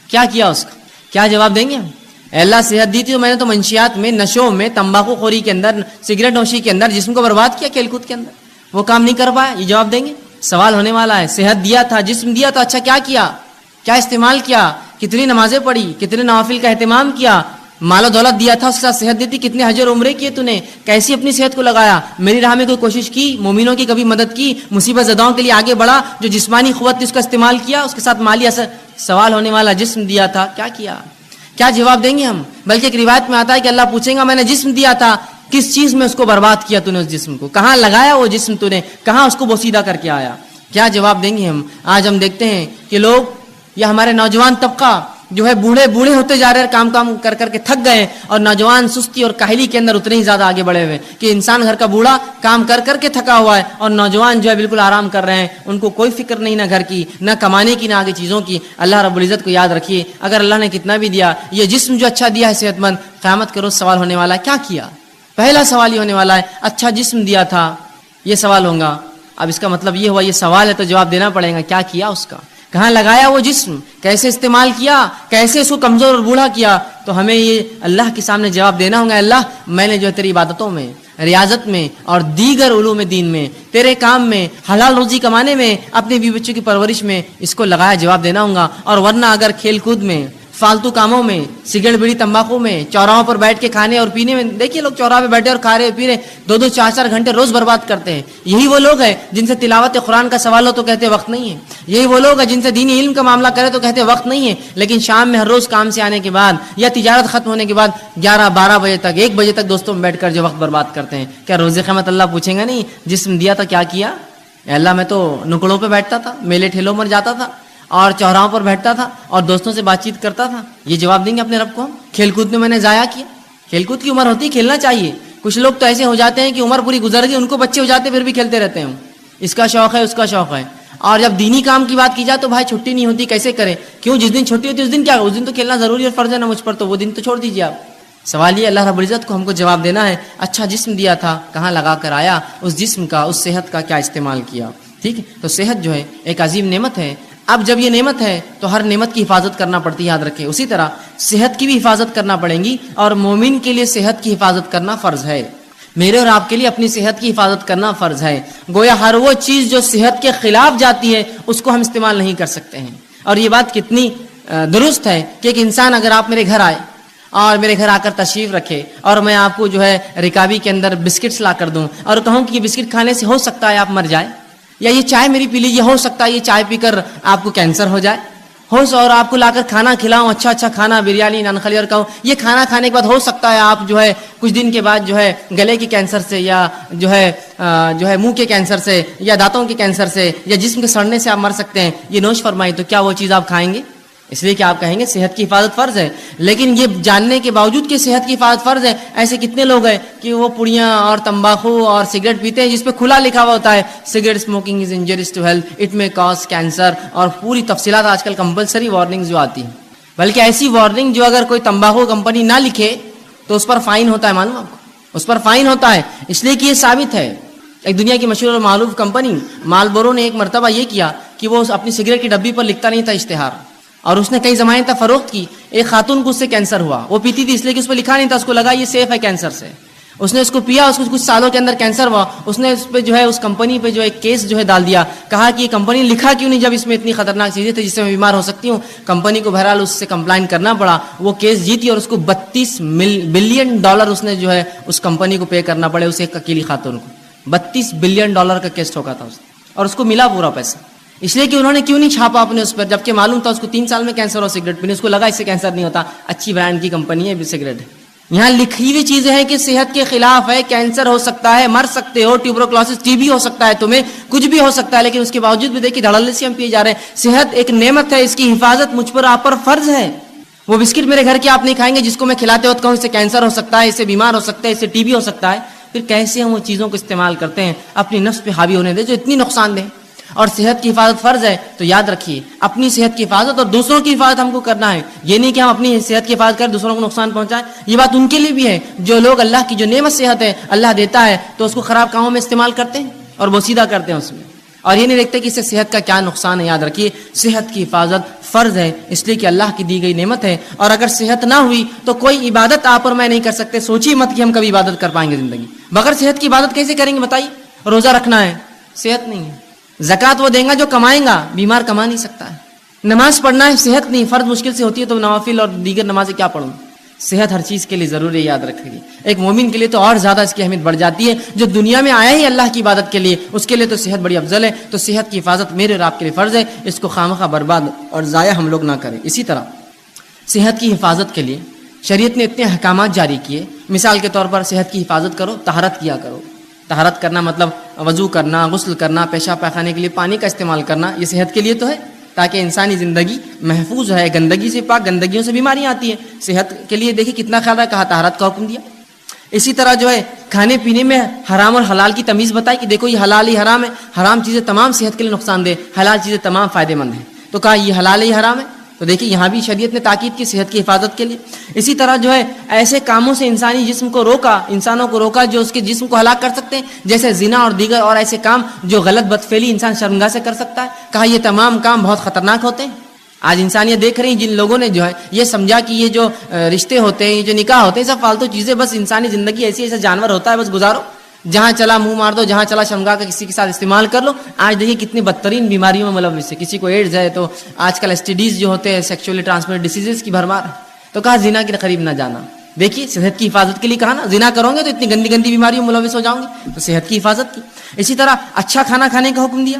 کیا اس کا. کیا جواب دیں گے ہم؟ اے اللہ صحت دی تھی تو میں نے تو منشیات میں, نشوں میں, تمباکو خوری کے اندر, سگریٹ نوشی کے اندر جسم کو برباد کیا, کھیل کود کے اندر, وہ کام نہیں کر پایا. یہ جواب دیں گے. سوال ہونے والا ہے, صحت دیا تھا, جسم دیا تھا, اچھا کیا استعمال کیا, کتنی نمازیں پڑھی, کتنے نوافل کا اہتمام کیا, مال و دولت دیا تھا اس کے ساتھ صحت دی تھی, کتنے حج اور عمرے کیے, نے کیسی اپنی صحت کو لگایا, میری راہ میں کوئی کوشش کی, مومنوں کی کبھی مدد کی, مصیبت زداؤں کے لیے آگے بڑھا, جو جسمانی قوت تھی اس کا استعمال کیا, اس کے ساتھ مالی اثر. سوال ہونے والا جسم دیا تھا, کیا جواب دیں گے ہم؟ بلکہ ایک روایت میں آتا ہے کہ اللہ پوچھیں گا میں نے جسم دیا تھا, کس چیز میں اس کو برباد کیا نے, اس جسم کو کہاں لگایا, وہ جسم نے کہاں اس کو بوسیدہ کر کے آیا. کیا جواب دیں گے ہم؟ آج ہم دیکھتے ہیں کہ لوگ یا ہمارے نوجوان طبقہ جو ہے بوڑھے بوڑھے ہوتے جا رہے ہیں, کام کر کر کے تھک گئے, اور نوجوان سستی اور کاہلی کے اندر اتنے ہی زیادہ آگے بڑھے ہوئے کہ انسان گھر کا بوڑھا کام کر کر کے تھکا ہوا ہے, اور نوجوان جو ہے بالکل آرام کر رہے ہیں, ان کو کوئی فکر نہیں, نہ گھر کی, نہ کمانے کی, نہ آگے چیزوں کی. اللہ رب العزت کو یاد رکھیے, اگر اللہ نے کتنا بھی دیا, یہ جسم جو اچھا دیا ہے صحت مند, قیامت کے روز سوال ہونے والا ہے کیا کیا. پہلا سوال یہ ہونے والا ہے, اچھا جسم دیا تھا, یہ سوال ہوگا. اب اس کا مطلب یہ ہوا یہ سوال ہے تو جواب دینا پڑے گا, کیا کیا اس کا, کہاں لگایا وہ جسم, کیسے استعمال کیا, کیسے اس کو کمزور اور بوڑھا کیا. تو ہمیں یہ اللہ کے سامنے جواب دینا ہوگا, اللہ میں نے جو ہے تیری عبادتوں میں, ریاضت میں اور دیگر علوم دین میں, تیرے کام میں, حلال روزی کمانے میں, اپنے بیوی بچوں کی پرورش میں اس کو لگایا, جواب دینا ہوگا. اور ورنہ اگر کھیل کود میں, فالتو کاموں میں, سگریٹ بیڑی تمباکو میں, چوراہوں پر بیٹھ کے کھانے اور پینے میں, دیکھیے لوگ چوراہے پہ بیٹھے اور کھا رہے پی رہے, 2-2 4-4 گھنٹے روز برباد کرتے ہیں. یہی وہ لوگ ہیں جن سے تلاوت قرآن کا سوال ہو تو کہتے وقت نہیں ہے. یہی وہ لوگ ہیں جن سے دینی علم کا معاملہ کرے تو کہتے وقت نہیں ہے. لیکن شام میں ہر روز کام سے آنے کے بعد یا تجارت ختم ہونے کے بعد 11-12 بجے تک, 1 بجے تک دوستوں میں بیٹھ کر جو وقت برباد کرتے ہیں, کیا روز قیامت اللہ پوچھیں گا نہیں جسم دیا تھا کیا کیا؟ اللہ میں تو نکڑوں پہ بیٹھتا تھا, میلے ٹھیلوں پر جاتا تھا اور چوراہوں پر بیٹھتا تھا اور دوستوں سے بات چیت کرتا تھا. یہ جواب دیں گے اپنے رب کو ہم, کھیل کود میں نے ضائع کیا. کھیل کود کی عمر ہوتی ہے, کھیلنا چاہیے. کچھ لوگ تو ایسے ہو جاتے ہیں کہ عمر پوری گزر گئی, ان کو بچے ہو جاتے پھر بھی کھیلتے رہتے ہیں, اس کا شوق ہے اس کا شوق ہے. اور جب دینی کام کی بات کی جائے تو بھائی چھٹی نہیں ہوتی, کیسے کریں, کیوں, جس دن چھٹی ہوتی ہے اس دن کیا, اس دن تو کھیلنا ضروری اور فرض ہے نا مجھ پر, تو وہ دن تو چھوڑ دیجیے آپ. سوال یہ اللہ رب العزت کو ہم کو جواب دینا ہے, اچھا جسم دیا تھا کہاں لگا کر آیا, اس جسم کا, اس صحت کا کیا استعمال کیا. ٹھیک ہے, تو صحت جو ہے ایک عظیم نعمت ہے. اب جب یہ نعمت ہے تو ہر نعمت کی حفاظت کرنا پڑتی ہے, یاد رکھیں. اسی طرح صحت کی بھی حفاظت کرنا پڑیں گی, اور مومن کے لیے صحت کی حفاظت کرنا فرض ہے. میرے اور آپ کے لیے اپنی صحت کی حفاظت کرنا فرض ہے. گویا ہر وہ چیز جو صحت کے خلاف جاتی ہے اس کو ہم استعمال نہیں کر سکتے ہیں. اور یہ بات کتنی درست ہے کہ ایک انسان, اگر آپ میرے گھر آئے اور میرے گھر آ کر تشریف رکھے اور میں آپ کو جو ہے رکابی کے اندر بسکٹس لا کر دوں اور کہوں کہ یہ بسکٹ کھانے سے ہو سکتا ہے آپ مر جائیں, یا یہ چائے میری پی لیجیے, ہو سکتا ہے یہ چائے پی کر آپ کو کینسر ہو جائے, اور آپ کو لا کر کھانا کھلاؤں, اچھا کھانا, بریانی, نان خلی, اور کہوں یہ کھانا کھانے کے بعد ہو سکتا ہے آپ جو ہے کچھ دن کے بعد جو ہے گلے کے کینسر سے, یا جو ہے منہ کے کینسر سے, یا دانتوں کے کینسر سے, یا جسم کے سڑنے سے آپ مر سکتے ہیں, یہ نوش فرمائی, تو کیا وہ چیز آپ کھائیں گے؟ اس لیے کہ آپ کہیں گے صحت کی حفاظت فرض ہے. لیکن یہ جاننے کے باوجود کہ صحت کی حفاظت فرض ہے, ایسے کتنے لوگ ہیں کہ وہ پڑیاں اور تمباکو اور سگریٹ پیتے ہیں جس پہ کھلا لکھا ہوا ہوتا ہے cigarette smoking is injurious to health, it may cause cancer, اور پوری تفصیلات آج کل کمپلسری وارننگ جو آتی ہیں. بلکہ ایسی وارننگ جو اگر کوئی تمباکو کمپنی نہ لکھے تو اس پر فائن ہوتا ہے, معلوم آپ کو, اس پر فائن ہوتا ہے. اس لیے کہ یہ ثابت ہے. ایک دنیا کی مشہور اور معروف کمپنی مالبورو نے ایک مرتبہ یہ کیا کہ وہ اپنی سگریٹ کی ڈبی پر لکھتا نہیں تھا اشتہار, اور اس نے کئی زمانے تک فروخت کی. ایک خاتون کو اس سے کینسر ہوا, وہ پیتی تھی اس لیے کہ اس پہ لکھا نہیں تھا, اس کو لگا یہ سیف ہے کینسر سے, اس نے اس کو پیا, اس کو کچھ سالوں کے اندر کینسر ہوا. اس نے اس پہ جو ہے اس کمپنی پہ جو ہے کیس جو ہے ڈال دیا, کہا کہ یہ کمپنی لکھا کیوں نہیں جب اس میں اتنی خطرناک چیزیں تھیں جس سے میں بیمار ہو سکتی ہوں. کمپنی کو بہرحال اس سے کمپلائن کرنا پڑا, وہ کیس جیتی اور اس کو $32 بلین اس نے جو ہے اس کمپنی کو پے کرنا پڑے, اسے ایک اکیلی خاتون کو $32 بلین کا کیس ٹھوکا تھا اس نے, اور اس کو ملا پورا پیسہ. اس لیے کہ انہوں نے کیوں نہیں چھاپا اپنے اس پر, جبکہ معلوم تھا اس کو 3 سال میں کینسر ہو سگریٹ پینے, اس کو لگا اس سے کینسر نہیں ہوتا, اچھی برانڈ کی کمپنی ہے سگریٹ. یہاں لکھی ہوئی چیزیں ہیں کہ صحت کے خلاف ہے, کینسر ہو سکتا ہے, مر سکتے ہو, ٹیوبروکلوسس ٹی بی ہو سکتا ہے, تمہیں کچھ بھی ہو سکتا ہے, لیکن اس کے باوجود بھی دیکھیے دھڑلے سے ہم پیے جا رہے ہیں. صحت ایک نعمت ہے, اس کی حفاظت مجھ پر آپ پر فرض ہے. وہ بسکٹ میرے گھر کے آپ نہیں کھائیں گے جس کو میں کھلاتے وقت کہوں اس سے کینسر ہو سکتا ہے, اس سے بیمار ہو سکتا ہے, اس سے ٹی بی ہو سکتا ہے. پھر کیسے ہم وہ چیزوں کو استعمال کرتے ہیں اپنی نفس پہ حاوی ہونے دے جو اتنی نقصان دہ. اور صحت کی حفاظت فرض ہے, تو یاد رکھیے اپنی صحت کی حفاظت اور دوسروں کی حفاظت ہم کو کرنا ہے. یہ نہیں کہ ہم اپنی صحت کی حفاظت کریں دوسروں کو نقصان پہنچائیں. یہ بات ان کے لیے بھی ہے جو لوگ اللہ کی جو نعمت صحت ہے اللہ دیتا ہے تو اس کو خراب کاموں میں استعمال کرتے ہیں اور بوسیدہ کرتے ہیں اس میں, اور یہ نہیں دیکھتے کہ اس سے صحت کا کیا نقصان ہے. یاد رکھیے صحت کی حفاظت فرض ہے, اس لیے کہ اللہ کی دی گئی نعمت ہے, اور اگر صحت نہ ہوئی تو کوئی عبادت آپ اور میں نہیں کر سکتے. سوچیے مت کہ ہم کبھی عبادت کر پائیں گے زندگی بغیر صحت کی. عبادت کیسے کریں گے بتائیے؟ روزہ رکھنا ہے, صحت نہیں ہے. زکوٰۃ وہ دیں گا جو کمائیں گا, بیمار کما نہیں سکتا ہے. نماز پڑھنا ہے, صحت نہیں, فرض مشکل سے ہوتی ہے تو نوافل اور دیگر نمازیں کیا پڑھوں. صحت ہر چیز کے لیے ضروری ہے, یاد رکھیے. ایک مومن کے لیے تو اور زیادہ اس کی اہمیت بڑھ جاتی ہے, جو دنیا میں آیا ہی اللہ کی عبادت کے لیے, اس کے لیے تو صحت بڑی افضل ہے. تو صحت کی حفاظت میرے اور آپ کے لیے فرض ہے, اس کو خامخواہ برباد اور ضائع ہم لوگ نہ کریں. اسی طرح صحت کی حفاظت کے لیے شریعت نے اتنے احکامات جاری کیے. مثال کے طور پر صحت کی حفاظت کرو, طہارت کیا کرو. طہارت کرنا مطلب وضو کرنا, غسل کرنا, پیشاب پاخانے کے لیے پانی کا استعمال کرنا, یہ صحت کے لیے تو ہے. تاکہ انسانی زندگی محفوظ ہے، گندگی سے پاک، گندگیوں سے بیماریاں آتی ہیں. صحت کے لیے دیکھیں کتنا خیال ہے، کہا طہارت کا حکم دیا. اسی طرح جو ہے کھانے پینے میں حرام اور حلال کی تمیز بتائی کہ دیکھو یہ حلال ہی حرام ہے، حرام چیزیں تمام صحت کے لیے نقصان دہ، حلال چیزیں تمام فائدے مند ہیں. تو کہا یہ حلال ہی حرام ہے. تو دیکھیں یہاں بھی شریعت نے تاکید کی صحت کی حفاظت کے لیے. اسی طرح جو ہے ایسے کاموں سے انسانی جسم کو روکا، انسانوں کو روکا جو اس کے جسم کو ہلاک کر سکتے ہیں، جیسے زنا اور دیگر اور ایسے کام جو غلط بدفعلی انسان شرمگاہ سے کر سکتا ہے. کہا یہ تمام کام بہت خطرناک ہوتے ہیں. آج انسان یہ دیکھ رہی ہیں جن لوگوں نے جو ہے یہ سمجھا کہ یہ جو رشتے ہوتے ہیں، یہ جو نکاح ہوتے ہیں، سب فالتو چیزیں، بس انسانی زندگی ایسی ایسا جانور ہوتا ہے، بس گزارو، جہاں چلا منہ مار دو، جہاں چلا شرمگاہ کا کسی کے ساتھ استعمال کر لو. آج دیکھیے کتنی بدترین بیماریوں میں ملوث ہے. کسی کو ایڈز ہے تو آج کل STDs جو ہوتے ہیں، سیکچولی ٹرانسمیٹڈ ڈیزیزز کی بھرمار ہے. تو کہا زنا کے قریب نہ جانا. دیکھیے صحت کی حفاظت کے لیے کہا نا، زنا کرو گے تو اتنی گندی گندی بیماریوں میں ملوث ہو جاؤں گے، تو صحت کی حفاظت کی. اسی طرح اچھا کھانا کھانے کا حکم دیا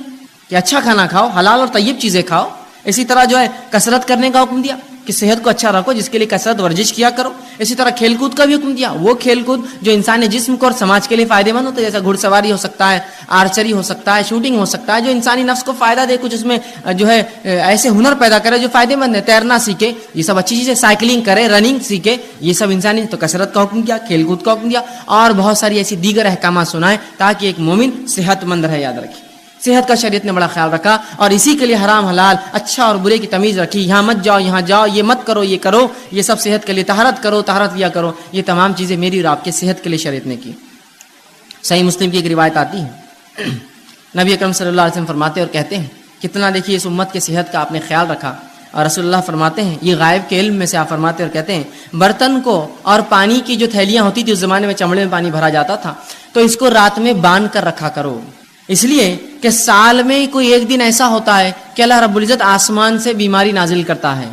کہ اچھا کھانا کھاؤ، حلال اور طیب چیزیں کھاؤ. اسی طرح جو ہے کثرت کرنے کا حکم دیا کہ صحت کو اچھا رکھو، جس کے لیے کثرت ورزش کیا کرو. اسی طرح کھیل کود کا بھی حکم دیا، وہ کھیل کود جو انسانی جسم کو اور سماج کے لیے فائدے مند ہوتا ہے، جیسا گھڑ سواری ہو سکتا ہے، آرچری ہو سکتا ہے، شوٹنگ ہو سکتا ہے، جو انسانی نفس کو فائدہ دے، کچھ اس میں جو ہے ایسے ہنر پیدا کرے جو فائدے مند ہے. تیرنا سیکھے، یہ سب اچھی چیزیں، سائیکلنگ کرے، رننگ سیکھے، یہ سب انسانی. تو کثرت کا حکم دیا، کھیل کود کا حکم دیا، اور بہت ساری ایسی دیگر احکامات سنائے تاکہ ایک مومن صحت مند رہے. یاد رکھیں صحت کا شریعت نے بڑا خیال رکھا، اور اسی کے لیے حرام حلال، اچھا اور برے کی تمیز رکھی. یہاں مت جاؤ، یہاں جاؤ، یہ مت کرو، یہ کرو، یہ سب صحت کے لیے. طہارت کرو، طہارت لیا کرو، یہ تمام چیزیں میری اور آپ کے صحت کے لیے شریعت نے کی. صحیح مسلم کی ایک روایت آتی ہے، نبی اکرم صلی اللہ علیہ وسلم فرماتے اور کہتے ہیں کتنا دیکھیے اس امت کے صحت کا آپ نے خیال رکھا. اور رسول اللہ فرماتے ہیں، یہ غائب کے علم میں سے آپ فرماتے اور کہتے ہیں، برتن کو اور پانی کی جو تھیلیاں ہوتی تھی اس زمانے میں چمڑے میں پانی بھرا جاتا تھا، تو اس کو رات میں باندھ کر رکھا کرو، اس لیے کہ سال میں کوئی ایک دن ایسا ہوتا ہے کہ اللہ رب العزت آسمان سے بیماری نازل کرتا ہے،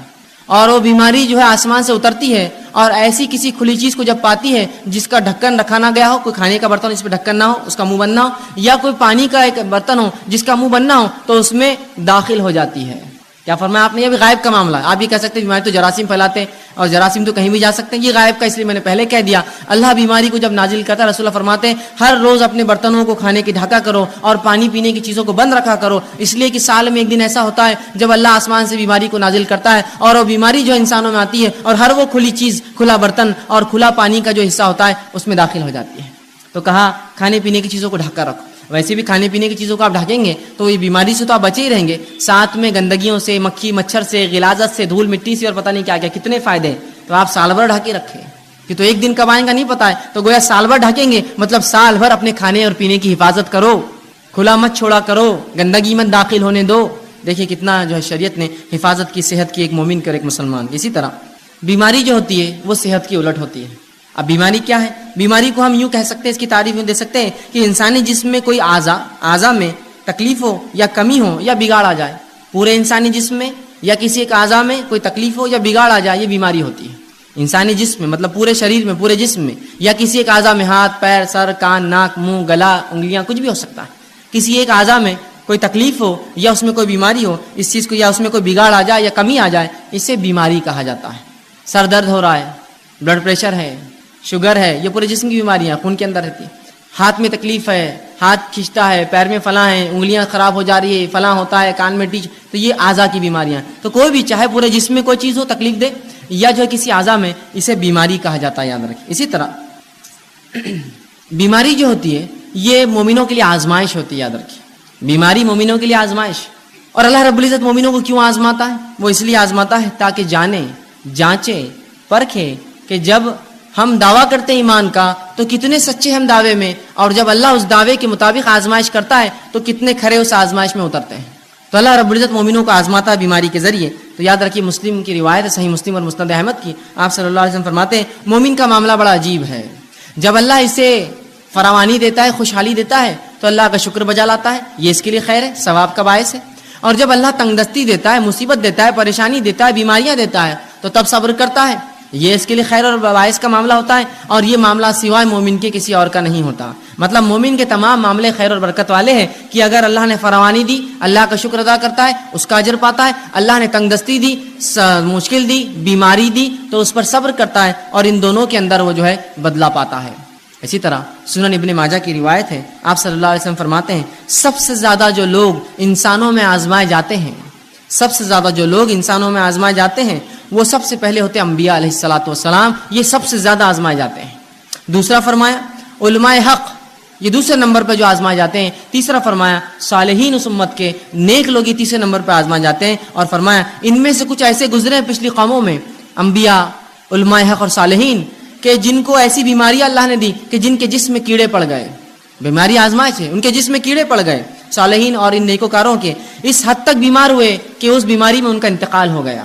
اور وہ بیماری جو ہے آسمان سے اترتی ہے، اور ایسی کسی کھلی چیز کو جب پاتی ہے جس کا ڈھکن رکھا نہ گیا ہو، کوئی کھانے کا برتن جس پہ ڈھکن نہ ہو، اس کا منہ بند نہ ہو، یا کوئی پانی کا ایک برتن ہو جس کا منہ بند نہ ہو، تو اس میں داخل ہو جاتی ہے. کیا فرمایا آپ نے؟ یہ بھی غائب کا معاملہ ہے. آپ یہ کہہ سکتے ہیں بیماری تو جراثیم پھیلاتے ہیں، اور جراثیم تو کہیں بھی جا سکتے ہیں، یہ غائب کا، اس لیے میں نے پہلے کہہ دیا. اللہ بیماری کو جب نازل کرتا ہے، رسول اللہ فرماتے ہیں ہر روز اپنے برتنوں کو کھانے کی ڈھکا کرو اور پانی پینے کی چیزوں کو بند رکھا کرو، اس لیے کہ سال میں ایک دن ایسا ہوتا ہے جب اللہ آسمان سے بیماری کو نازل کرتا ہے، اور وہ بیماری جو انسانوں میں آتی ہے، اور ہر وہ کھلی چیز، کھلا برتن اور کھلا پانی کا جو حصہ ہوتا ہے اس میں داخل ہو جاتی ہے. تو کہا کھانے پینے کی چیزوں کو ڈھکا رکھو. ویسے بھی کھانے پینے کی چیزوں کو آپ ڈھکیں گے تو یہ بیماری سے تو آپ بچے ہی رہیں گے، ساتھ میں گندگیوں سے، مکھی مچھر سے، غلاظت سے، دھول مٹی سے، اور پتہ نہیں کیا کیا کتنے فائدے ہیں. تو آپ سال بھر ڈھکے رکھیں، کہ تو ایک دن کب آئیں گا نہیں پتا ہے، تو گویا سال بھر ڈھکیں گے، مطلب سال بھر اپنے کھانے اور پینے کی حفاظت کرو، کھلا مت چھوڑا کرو، گندگی مت داخل ہونے دو. دیکھیں کتنا جو ہے شریعت نے حفاظت کی صحت کی ایک مومن کی اور ایک مسلمان کی. اسی طرح بیماری جو ہوتی ہے وہ صحت کی الٹ ہوتی ہے. اب بیماری کیا ہے؟ بیماری کو ہم یوں کہہ سکتے ہیں، اس کی تعریف میں دے سکتے ہیں کہ انسانی جسم میں کوئی اعضا میں تکلیف ہو یا کمی ہو یا بگاڑ آ جائے. پورے انسانی جسم میں یا کسی ایک اعضا میں کوئی تکلیف ہو یا بگاڑ آ جائے، یہ بیماری ہوتی ہے. انسانی جسم میں مطلب پورے شریر میں، پورے جسم میں، یا کسی ایک اعضا میں، ہاتھ، پیر، سر، کان، ناک، منہ، گلا، انگلیاں، کچھ بھی ہو سکتا ہے. کسی ایک اعضا میں کوئی تکلیف ہو یا اس میں کوئی بیماری ہو، اس چیز کو یا اس میں کوئی بگاڑ آ جائے یا کمی آ جائے، اسے بیماری کہا جاتا ہے. سر درد ہو رہا ہے، بلڈ پریشر ہے، شوگر ہے، یہ پورے جسم کی بیماریاں خون کے اندر رہتی ہیں. ہاتھ میں تکلیف ہے، ہاتھ کھینچتا ہے، پیر میں فلاں ہے، انگلیاں خراب ہو جا رہی ہے، فلاں ہوتا ہے، کان میں ٹیچ، تو یہ اعضا کی بیماریاں. تو کوئی بھی چاہے پورے جسم میں کوئی چیز ہو تکلیف دے یا جو ہے کسی اعضا میں، اسے بیماری کہا جاتا ہے، یاد رکھیں. اسی طرح بیماری جو ہوتی ہے یہ مومنوں کے لیے آزمائش ہوتی ہے، یاد رکھیں. بیماری مومنوں کے لیے آزمائش. اور اللہ رب العزت مومنوں کو کیوں آزماتا ہے؟ وہ اس لیے آزماتا ہے تاکہ جانے، جانچے، پرکھے کہ جب ہم دعویٰ کرتے ہیں ایمان کا تو کتنے سچے ہم دعوے میں، اور جب اللہ اس دعوے کے مطابق آزمائش کرتا ہے تو کتنے کھرے اس آزمائش میں اترتے ہیں. تو اللہ رب العزت مومنوں کو آزماتا ہے بیماری کے ذریعے. تو یاد رکھیے مسلم کی روایت ہے، صحیح مسلم اور مسند احمد کی، آپ صلی اللہ علیہ وسلم فرماتے ہیں مومن کا معاملہ بڑا عجیب ہے. جب اللہ اسے فراوانی دیتا ہے، خوشحالی دیتا ہے، تو اللہ کا شکر بجا لاتا ہے، یہ اس کے لیے خیر ہے، ثواب کا باعث ہے. اور جب اللہ تنگ دستی دیتا ہے، مصیبت دیتا ہے، پریشانی دیتا ہے، بیماریاں دیتا ہے، تو تب صبر کرتا ہے، یہ اس کے لیے خیر اور باعث کا معاملہ ہوتا ہے. اور یہ معاملہ سوائے مومن کے کسی اور کا نہیں ہوتا. مطلب مومن کے تمام معاملے خیر اور برکت والے ہیں کہ اگر اللہ نے فراوانی دی، اللہ کا شکر ادا کرتا ہے، اس کا اجر پاتا ہے. اللہ نے تنگ دستی دی، مشکل دی، بیماری دی، تو اس پر صبر کرتا ہے، اور ان دونوں کے اندر وہ جو ہے بدلہ پاتا ہے. اسی طرح سنن ابن ماجہ کی روایت ہے، آپ صلی اللہ علیہ وسلم فرماتے ہیں سب سے زیادہ جو لوگ انسانوں میں آزمائے جاتے ہیں، سب سے زیادہ جو لوگ انسانوں میں آزمائے جاتے ہیں وہ سب سے پہلے ہوتے ہیں انبیاء علیہ الصلوۃ والسلام، یہ سب سے زیادہ آزمائے جاتے ہیں۔ دوسرا فرمایا علماء حق، یہ دوسرے نمبر پہ جو آزمائے جاتے ہیں۔ تیسرا فرمایا صالحین اس امت کے نیک لوگ، یہ تیسرے نمبر پہ آزمائے جاتے ہیں۔ اور فرمایا ان میں سے کچھ ایسے گزرے ہیں پچھلی قوموں میں، انبیاء، علماء حق اور صالحین، کہ جن کو ایسی بیماریاں اللہ نے دی کہ جن کے جسم میں کیڑے پڑ گئے، بیماری آزمائش ہے، ان کے جسم میں کیڑے پڑ گئے، صالحین اور ان نیکوکاروں کے اس حد تک بیمار ہوئے کہ اس بیماری میں ان کا انتقال ہو گیا۔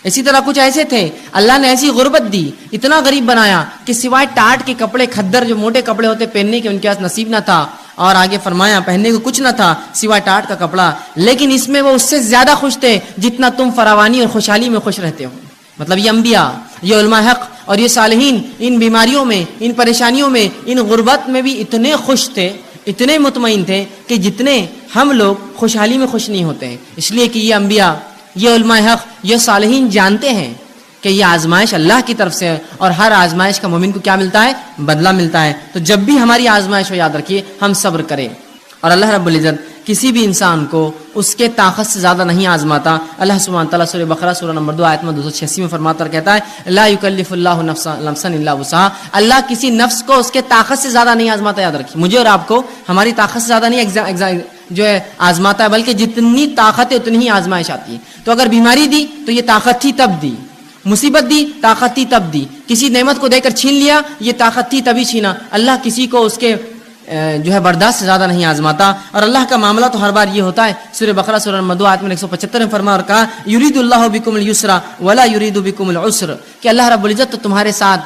اسی طرح کچھ ایسے تھے اللہ نے ایسی غربت دی، اتنا غریب بنایا کہ سوائے ٹاٹ کے کپڑے، کھدر جو موٹے کپڑے ہوتے پہننے کے ان کے پاس نصیب نہ تھا، اور آگے فرمایا پہننے کو کچھ نہ تھا سوائے ٹاٹ کا کپڑا، لیکن اس میں وہ اس سے زیادہ خوش تھے جتنا تم فراوانی اور خوشحالی میں خوش رہتے ہو۔ مطلب یہ انبیاء، یہ علماء حق اور یہ صالحین ان بیماریوں میں، ان پریشانیوں میں، ان غربت میں بھی اتنے خوش تھے، اتنے مطمئن تھے کہ جتنے ہم لوگ خوشحالی میں خوش نہیں ہوتے ہیں۔ اس لیے کہ یہ انبیاء، یہ علماء حق، یہ صالحین جانتے ہیں کہ یہ آزمائش اللہ کی طرف سے ہے، اور ہر آزمائش کا مومن کو کیا ملتا ہے؟ بدلہ ملتا ہے۔ تو جب بھی ہماری آزمائش ہو یاد رکھیے ہم صبر کریں، اور اللہ رب العزت کسی بھی انسان کو اس کے طاقت سے زیادہ نہیں آزماتا۔ اللہ سبحانہ تعالیٰ سورہ بقرہ سورہ نمبر 2 آیت 286 میں فرماتا اور کہتا ہے لا یکلف اللہ نفسا الا وسعها، اللہ کسی نفس کو اس کے طاقت سے زیادہ نہیں آزماتا۔ یاد رکھیے مجھے اور آپ کو ہماری طاقت سے زیادہ نہیں جو ہے آزماتا ہے، بلکہ جتنی طاقت ہے اتنی ہی آزمائش آتی ہے۔ تو اگر بیماری دی تو یہ طاقت تھی تب دی، مصیبت دی طاقت تھی تب دی، کسی نعمت کو دے کر چھین لیا یہ طاقت تھی تبھی چھینا۔ اللہ کسی کو اس کے جو ہے برداشت سے زیادہ نہیں آزماتا، اور اللہ کا معاملہ تو ہر بار یہ ہوتا ہے۔ سورہ بقرہ سورہ نمبر 2 آیت 175 میں فرمایا اور کہا یرید اللہ بکم اليسر ولا یرید بکم العسر، کہ اللہ رب العزت تو تمہارے ساتھ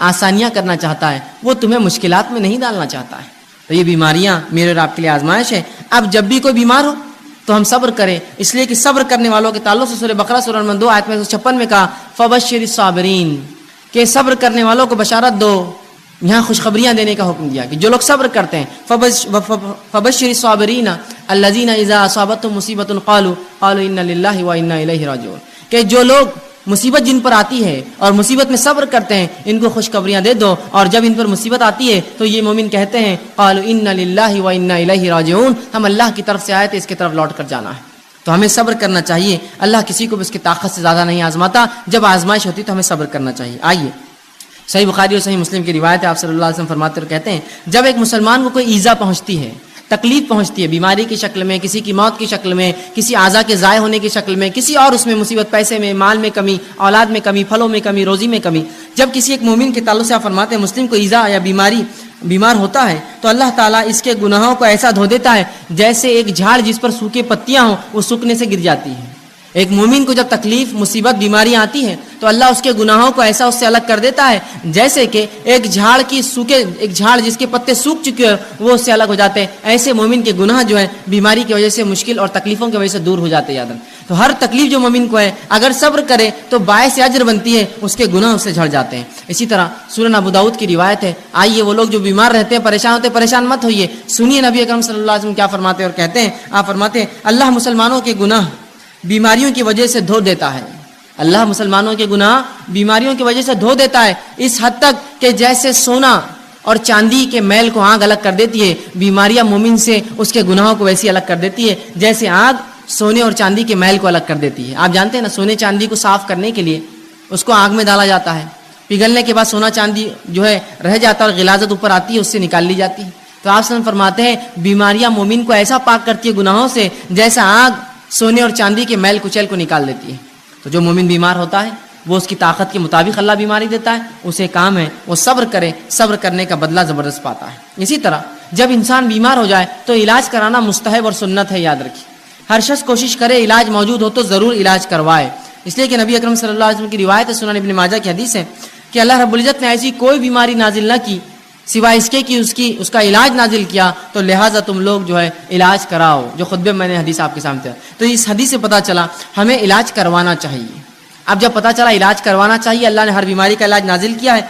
آسانیاں کرنا چاہتا ہے، وہ تمہیں مشکلات میں نہیں ڈالنا چاہتا ہے۔ تو یہ بیماریاں میرے اور آپ کے لیے آزمائش ہے۔ اب جب بھی کوئی بیمار ہو تو ہم صبر کریں، اس لیے کہ صبر کرنے والوں کے تعلق سے سورہ بقرہ سورہ نمبر 2 آیت 156 میں کہا فبشر الصابرین، کہ صبر کرنے والوں کو بشارت دو، یہاں خوشخبریاں دینے کا حکم دیا کہ جو لوگ صبر کرتے ہیں فبشر الصابرین الذین اذا اصابتهم مصیبۃ قالوا انا للہ وانا الیہ راجعون، کہ جو لوگ مصیبت جن پر آتی ہے اور مصیبت میں صبر کرتے ہیں ان کو خوشخبریاں دے دو، اور جب ان پر مصیبت آتی ہے تو یہ مومن کہتے ہیں قالوا انا للہ وانا الیہ راجعون، ہم اللہ کی طرف سے آئے تھے، اس کی طرف لوٹ کر جانا ہے۔ تو ہمیں صبر کرنا چاہیے، اللہ کسی کو بھی اس کی طاقت سے زیادہ نہیں آزماتا، جب آزمائش ہوتی تو ہمیں صبر کرنا چاہیے۔ آئیے صحیح بخاری اور صحیح مسلم کی روایت ہے، آپ صلی اللہ علیہ وسلم فرماتے اور کہتے ہیں جب ایک مسلمان کو کوئی ایذا پہنچتی ہے، تکلیف پہنچتی ہے، بیماری کی شکل میں، کسی کی موت کی شکل میں، کسی اعضاء کے ضائع ہونے کی شکل میں، کسی اور اس میں مصیبت، پیسے میں، مال میں کمی، اولاد میں کمی، پھلوں میں کمی، روزی میں کمی، جب کسی ایک مومن کے تعلق سے آپ فرماتے ہیں مسلم کو ایذا یا بیمار ہوتا ہے تو اللہ تعالیٰ اس کے گناہوں کو ایسا دھو دیتا ہے جیسے ایک جھاڑ جس پر سوکھے پتیاں ہوں وہ سوکھنے سے گر جاتی ہیں۔ ایک مومن کو جب تکلیف، مصیبت، بیماریاں آتی ہیں تو اللہ اس کے گناہوں کو ایسا اس سے الگ کر دیتا ہے جیسے کہ ایک جھاڑ جس کے پتے سوکھ چکے ہیں وہ اس سے الگ ہو جاتے ہیں۔ ایسے مومن کے گناہ جو ہے بیماری کی وجہ سے، مشکل اور تکلیفوں کی وجہ سے دور ہو جاتے ہیں۔ تو ہر تکلیف جو مومن کو ہے اگر صبر کرے تو باعث اجر بنتی ہے، اس کے گناہ اس سے جھڑ جاتے ہیں۔ اسی طرح سنن ابو داؤد کی روایت ہے، آئیے وہ لوگ جو بیمار رہتے ہیں، پریشان ہوتے ہیں، پریشان مت ہوئیے، سنیے نبی اکرم صلی اللہ علیہ وسلم کیا فرماتے ہیں اور کہتے ہیں، آپ فرماتے ہیں اللہ مسلمانوں کے گناہ بیماریوں کی وجہ سے دھو دیتا ہے، اللہ مسلمانوں کے گناہ بیماریوں کی وجہ سے دھو دیتا ہے، اس حد تک کہ جیسے سونا اور چاندی کے میل کو آگ الگ کر دیتی ہے، بیماریاں مومن سے اس کے گناہوں کو ویسی الگ کر دیتی ہے جیسے آگ سونے اور چاندی کے میل کو الگ کر دیتی ہے۔ آپ جانتے ہیں نا بیماریاں چاندی کو صاف کرنے کے لیے اس کو آگ میں ڈالا جاتا ہے، پگھلنے کے بعد سونا چاندی جو ہے رہ جاتا ہے اور غلاظت اوپر آتی ہے، اس سے نکال لی جاتی ہے۔ تو آپ وسلم فرماتے ہیں بیماریاں مومن کو ایسا پاک کرتی ہے گناہوں سے جیسا آگ سونے اور چاندی کے میل کچیل کو نکال دیتی ہے۔ تو جو مومن بیمار ہوتا ہے وہ اس کی طاقت کے مطابق اللہ بیماری دیتا ہے، اسے کام ہے وہ صبر کرے، صبر کرنے کا بدلہ زبردست پاتا ہے۔ اسی طرح جب انسان بیمار ہو جائے تو علاج کرانا مستحب اور سنت ہے، یاد رکھیے ہر شخص کوشش کرے علاج موجود ہو تو ضرور علاج کروائے، اس لیے کہ نبی اکرم صلی اللہ علیہ وسلم کی روایت ہے، سنن ابن ماجہ کی حدیث ہے کہ اللہ رب العزت نے ایسی کوئی بیماری نازل نہ کی سوائے اس کے کہ اس کا علاج نازل کیا، تو لہٰذا تم لوگ جو ہے علاج کراؤ، جو خطبے میں نے حدیث آپ کے سامنے ہے۔ تو اس حدیث سے پتہ چلا ہمیں علاج کروانا چاہیے۔ اب جب پتہ چلا علاج کروانا چاہیے، اللہ نے ہر بیماری کا علاج نازل کیا ہے،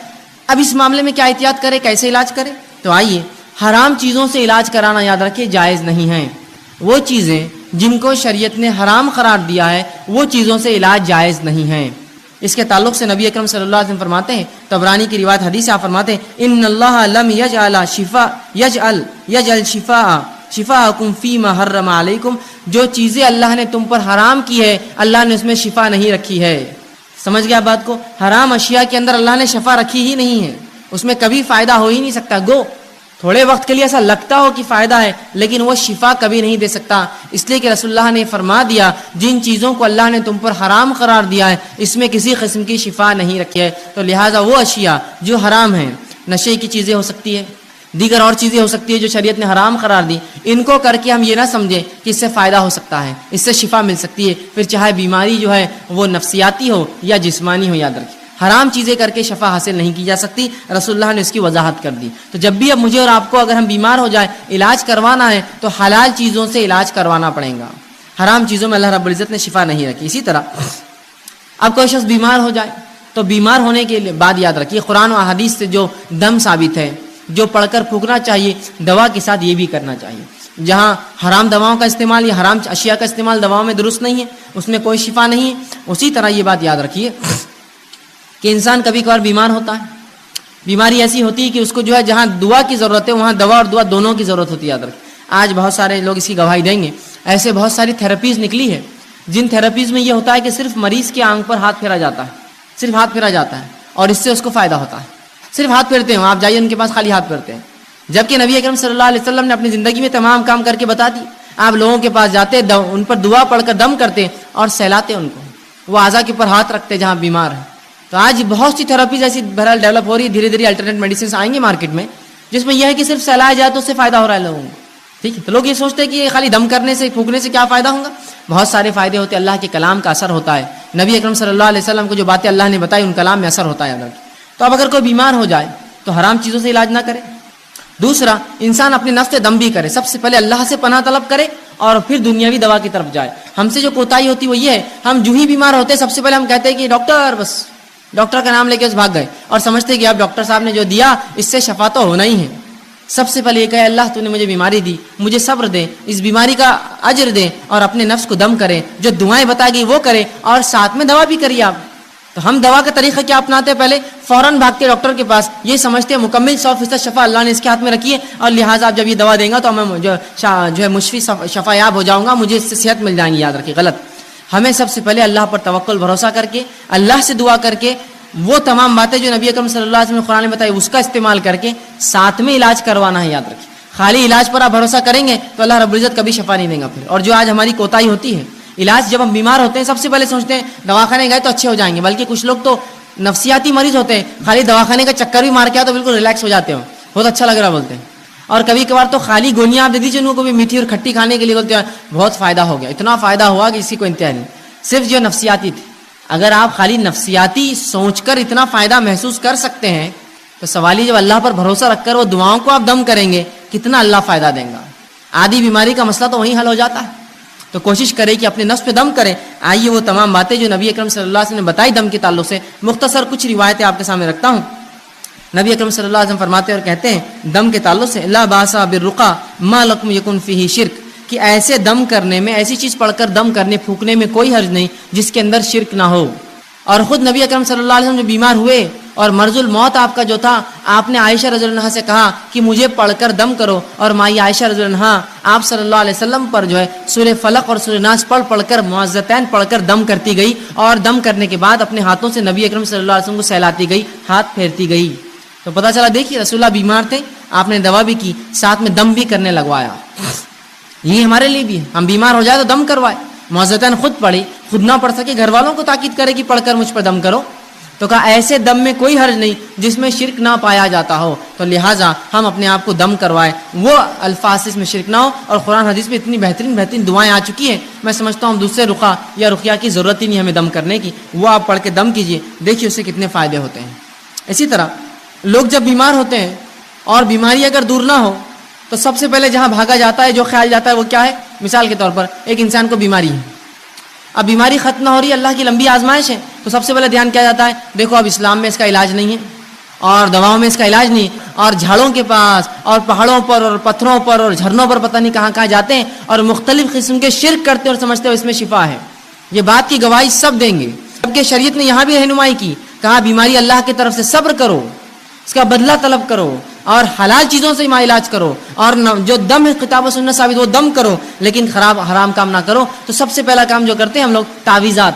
اب اس معاملے میں کیا احتیاط کرے، کیسے علاج کرے؟ تو آئیے حرام چیزوں سے علاج کرانا یاد رکھیے جائز نہیں ہے، وہ چیزیں جن کو شریعت نے حرام قرار دیا ہے وہ چیزوں سے علاج جائز نہیں ہے۔ اس کے تعلق سے نبی اکرم صلی اللہ علیہ وسلم فرماتے ہیں، طبرانی کی روایت حدیث آپ فرماتے ہیں ان اللہ لم یجعل شفاءکم فیما حرم علیکم جو چیزیں اللہ نے تم پر حرام کی ہے اللہ نے اس میں شفا نہیں رکھی ہے. سمجھ گیا بات کو؟ حرام اشیاء کے اندر اللہ نے شفا رکھی ہی نہیں ہے, اس میں کبھی فائدہ ہو ہی نہیں سکتا. گو تھوڑے وقت کے لیے ایسا لگتا ہو کہ فائدہ ہے, لیکن وہ شفا کبھی نہیں دے سکتا, اس لیے کہ رسول اللہ نے فرما دیا جن چیزوں کو اللہ نے تم پر حرام قرار دیا ہے اس میں کسی قسم کی شفا نہیں رکھی ہے. تو لہٰذا وہ اشیاء جو حرام ہیں, نشے کی چیزیں ہو سکتی ہے, دیگر اور چیزیں ہو سکتی ہے جو شریعت نے حرام قرار دی, ان کو کر کے ہم یہ نہ سمجھیں کہ اس سے فائدہ ہو سکتا ہے, اس سے شفا مل سکتی ہے, پھر چاہے بیماری جو ہے وہ نفسیاتی ہو یا جسمانی ہو. یاد رکھیں حرام چیزیں کر کے شفا حاصل نہیں کی جا سکتی, رسول اللہ نے اس کی وضاحت کر دی. تو جب بھی اب مجھے اور آپ کو اگر ہم بیمار ہو جائے علاج کروانا ہے تو حلال چیزوں سے علاج کروانا پڑے گا, حرام چیزوں میں اللہ رب العزت نے شفا نہیں رکھی. اسی طرح اب کوئی شخص بیمار ہو جائے تو بیمار ہونے کے بعد یاد رکھیے قرآن و احادیث سے جو دم ثابت ہے, جو پڑھ کر پھونکنا چاہیے, دوا کے ساتھ یہ بھی کرنا چاہیے. جہاں حرام دواؤں کا استعمال یا حرام اشیاء کا استعمال دواؤں میں درست نہیں ہے, اس میں کوئی شفا نہیں ہے. اسی طرح یہ بات یاد رکھیے کہ انسان کبھی کبھار بیمار ہوتا ہے, بیماری ایسی ہوتی ہے کہ اس کو جو ہے جہاں دعا کی ضرورت ہے وہاں دوا اور دعا دونوں کی ضرورت ہوتی ہے. یاد رکھیں آج بہت سارے لوگ اس کی گواہی دیں گے, ایسے بہت ساری تھراپیز نکلی ہے جن تھراپیز میں یہ ہوتا ہے کہ صرف مریض کے آنکھ پر ہاتھ پھیرا جاتا ہے, صرف ہاتھ پھیرا جاتا ہے اور اس سے اس کو فائدہ ہوتا ہے. صرف ہاتھ پھیرتے ہیں, آپ جائیے ان کے پاس خالی ہاتھ پھیرتے ہیں, جبکہ نبی اکرم صلی اللہ علیہ وسلم نے اپنی زندگی میں تمام کام کر کے بتا دی. آپ لوگوں کے پاس جاتے, ان پر دعا پڑھ کر دم کرتے اور سہلاتے ان کو, وہ اعضاء کے اوپر ہاتھ رکھتے جہاں بیمار ہیں. تو آج بہت سی تھراپیز ایسی بہرحال ڈیولپ ہو رہی ہے, دھیرے دھیرے الٹرنیٹ میڈیسنس آئیں گے مارکیٹ میں جس میں یہ ہے کہ صرف سہلایا جائے تو اس سے فائدہ ہو رہا ہے لوگوں کو. ٹھیک ہے, تو لوگ یہ سوچتے ہیں کہ خالی دم کرنے سے پھونکنے سے کیا فائدہ ہوگا. بہت سارے فائدے ہوتے ہیں, اللہ کے کلام کا اثر ہوتا ہے, نبی اکرم صلی اللہ علیہ وسلم کو جو باتیں اللہ نے بتائی ان کلام میں اثر ہوتا ہے اللہ کی. تو اب اگر کوئی بیمار ہو جائے تو حرام چیزوں سے علاج نہ کرے. دوسرا, انسان اپنے نفس سے دم بھی کرے, سب سے پہلے اللہ سے پناہ طلب کرے اور پھر دنیاوی دوا کی طرف جائے. ہم سے جو کوتاہی ہوتی وہ یہ ہے, ہم جو ہی بیمار ہوتے سب سے پہلے ہم کہتے ہیں کہ ڈاکٹر, بس ڈاکٹر کا نام لے کے اس بھاگ گئے اور سمجھتے کہ اب ڈاکٹر صاحب نے جو دیا اس سے شفا تو ہونا ہی ہے. سب سے پہلے یہ کہے اللہ تو نے مجھے بیماری دی, مجھے صبر دے, اس بیماری کا اجر دے, اور اپنے نفس کو دم کرے, جو دعائیں بتا گئی وہ کرے اور ساتھ میں دوا بھی کریے آپ. تو ہم دوا کا طریقہ کیا اپناتے ہیں, پہلے فوراً بھاگتے ڈاکٹر کے پاس, یہ سمجھتے ہیں مکمل 100% شفا اللہ نے اس کے ہاتھ میں رکھی ہے اور لہٰذا آپ جب یہ دوا دیں گا تو میں جو ہے مشفی شفا یاب ہو جاؤں گا, مجھے اس سے صحت مل جائیں گی. یاد رکھیے غلط. ہمیں سب سے پہلے اللہ پر توکل بھروسہ کر کے, اللہ سے دعا کر کے, وہ تمام باتیں جو نبی اکرم صلی اللہ علیہ وسلم نے قرآن میں بتائی اس کا استعمال کر کے ساتھ میں علاج کروانا ہے. یاد رکھیے خالی علاج پر آپ بھروسہ کریں گے تو اللہ رب العزت کبھی شفا نہیں دیں گا. پھر اور جو آج ہماری کوتاہی ہوتی ہے, علاج جب ہم بیمار ہوتے ہیں سب سے پہلے سوچتے ہیں دواخانے گئے تو اچھے ہو جائیں گے, بلکہ کچھ لوگ تو نفسیاتی مریض ہوتے ہیں, خالی دواخانے کا چکر بھی مار کے آ تو بالکل ریلیکس ہو جاتے ہیں, بہت اچھا لگ رہا بولتے ہیں. اور کبھی کبھار تو خالی گولیاں آپ دے دیجیے ان کو بھی میٹھی اور کھٹی کھانے کے لیے, بولتے ہیں بہت فائدہ ہو گیا, اتنا فائدہ ہوا کہ اسی کو انتہا نہیں. صرف جو نفسیاتی تھی, اگر آپ خالی نفسیاتی سوچ کر اتنا فائدہ محسوس کر سکتے ہیں تو سوال ہی جب اللہ پر بھروسہ رکھ کر وہ دعاؤں کو آپ دم کریں گے کتنا اللہ فائدہ دیں گا. آدھی بیماری کا مسئلہ تو وہیں حل ہو جاتا ہے. تو کوشش کریں کہ اپنے نفس پہ دم کریں. آئیے وہ تمام باتیں جو نبی اکرم صلی اللہ علیہ وسلم نے بتائی دم کے تعلق سے, مختصر کچھ روایتیں آپ کے سامنے رکھتا ہوں. نبی اکرم صلی اللہ علیہ وسلم فرماتے اور کہتے ہیں دم کے تعلق سے, لا باسا بالرقا ما لکم یکن فیہ شرک, کہ ایسے دم کرنے میں, ایسی چیز پڑھ کر دم کرنے پھونکنے میں کوئی حرج نہیں جس کے اندر شرک نہ ہو. اور خود نبی اکرم صلی اللہ علیہ وسلم جو بیمار ہوئے اور مرض الموت آپ کا جو تھا, آپ نے عائشہ رضی اللہ عنہا سے کہا کہ مجھے پڑھ کر دم کرو, اور مائی عائشہ رضی اللہ عنہا آپ صلی اللہ علیہ وسلم پر جو ہے سورہ فلق اور سورہ ناس پڑھ کر معوذتین پڑھ کر دم کرتی گئی, اور دم کرنے کے بعد اپنے ہاتھوں سے نبی اکرم صلی اللہ علیہ وسلم کو سہلاتی گئی, ہاتھ پھیرتی گئی. تو پتہ چلا دیکھیے رسول اللہ بیمار تھے, آپ نے دوا بھی کی, ساتھ میں دم بھی کرنے لگوایا. یہ ہمارے لیے بھی ہے, ہم بیمار ہو جائے تو دم کروائے. معوذتین خود پڑھی, خود نہ پڑھ سکے گھر والوں کو تاکید کرے کہ پڑھ کر مجھ پر دم کرو. تو کہا ایسے دم میں کوئی حرج نہیں جس میں شرک نہ پایا جاتا ہو, تو لہٰذا ہم اپنے آپ کو دم کروائے, وہ الفاظ میں شرک نہ ہو. اور قرآن حدیث میں اتنی بہترین دعائیں آ چکی ہیں, میں سمجھتا ہوں دوسرے رقیہ یا رقیہ کی ضرورت ہی نہیں ہمیں دم کرنے کی, وہ آپ پڑھ کے دم کیجئے, دیکھیے اس سے کتنے فائدے ہوتے ہیں. اسی طرح لوگ جب بیمار ہوتے ہیں اور بیماری اگر دور نہ ہو تو سب سے پہلے جہاں بھاگا جاتا ہے, جو خیال جاتا ہے وہ کیا ہے. مثال کے طور پر ایک انسان کو بیماری ہے, اب بیماری ختم نہ ہو رہی ہے, اللہ کی لمبی آزمائش ہے, تو سب سے پہلے دھیان کیا جاتا ہے, دیکھو اب اسلام میں اس کا علاج نہیں ہے اور دواؤں میں اس کا علاج نہیں, اور جھاڑوں کے پاس اور پہاڑوں پر اور پتھروں پر اور جھرنوں پر پتہ نہیں کہاں کہاں جاتے ہیں اور مختلف قسم کے شرک کرتے اور سمجھتے ہو اس میں شفا ہے. یہ بات کی گواہی سب دیں گے, جبکہ شریعت نے یہاں بھی رہنمائی کی, کہا بیماری اللہ کی طرف سے, صبر کرو, اس کا بدلہ طلب کرو اور حلال چیزوں سے علاج کرو، اور جو دم ہے کتاب و سنت ثابت وہ دم کرو، لیکن حرام کام نہ کرو۔ تو سب سے پہلا کام جو کرتے ہیں ہم لوگ تعویذات،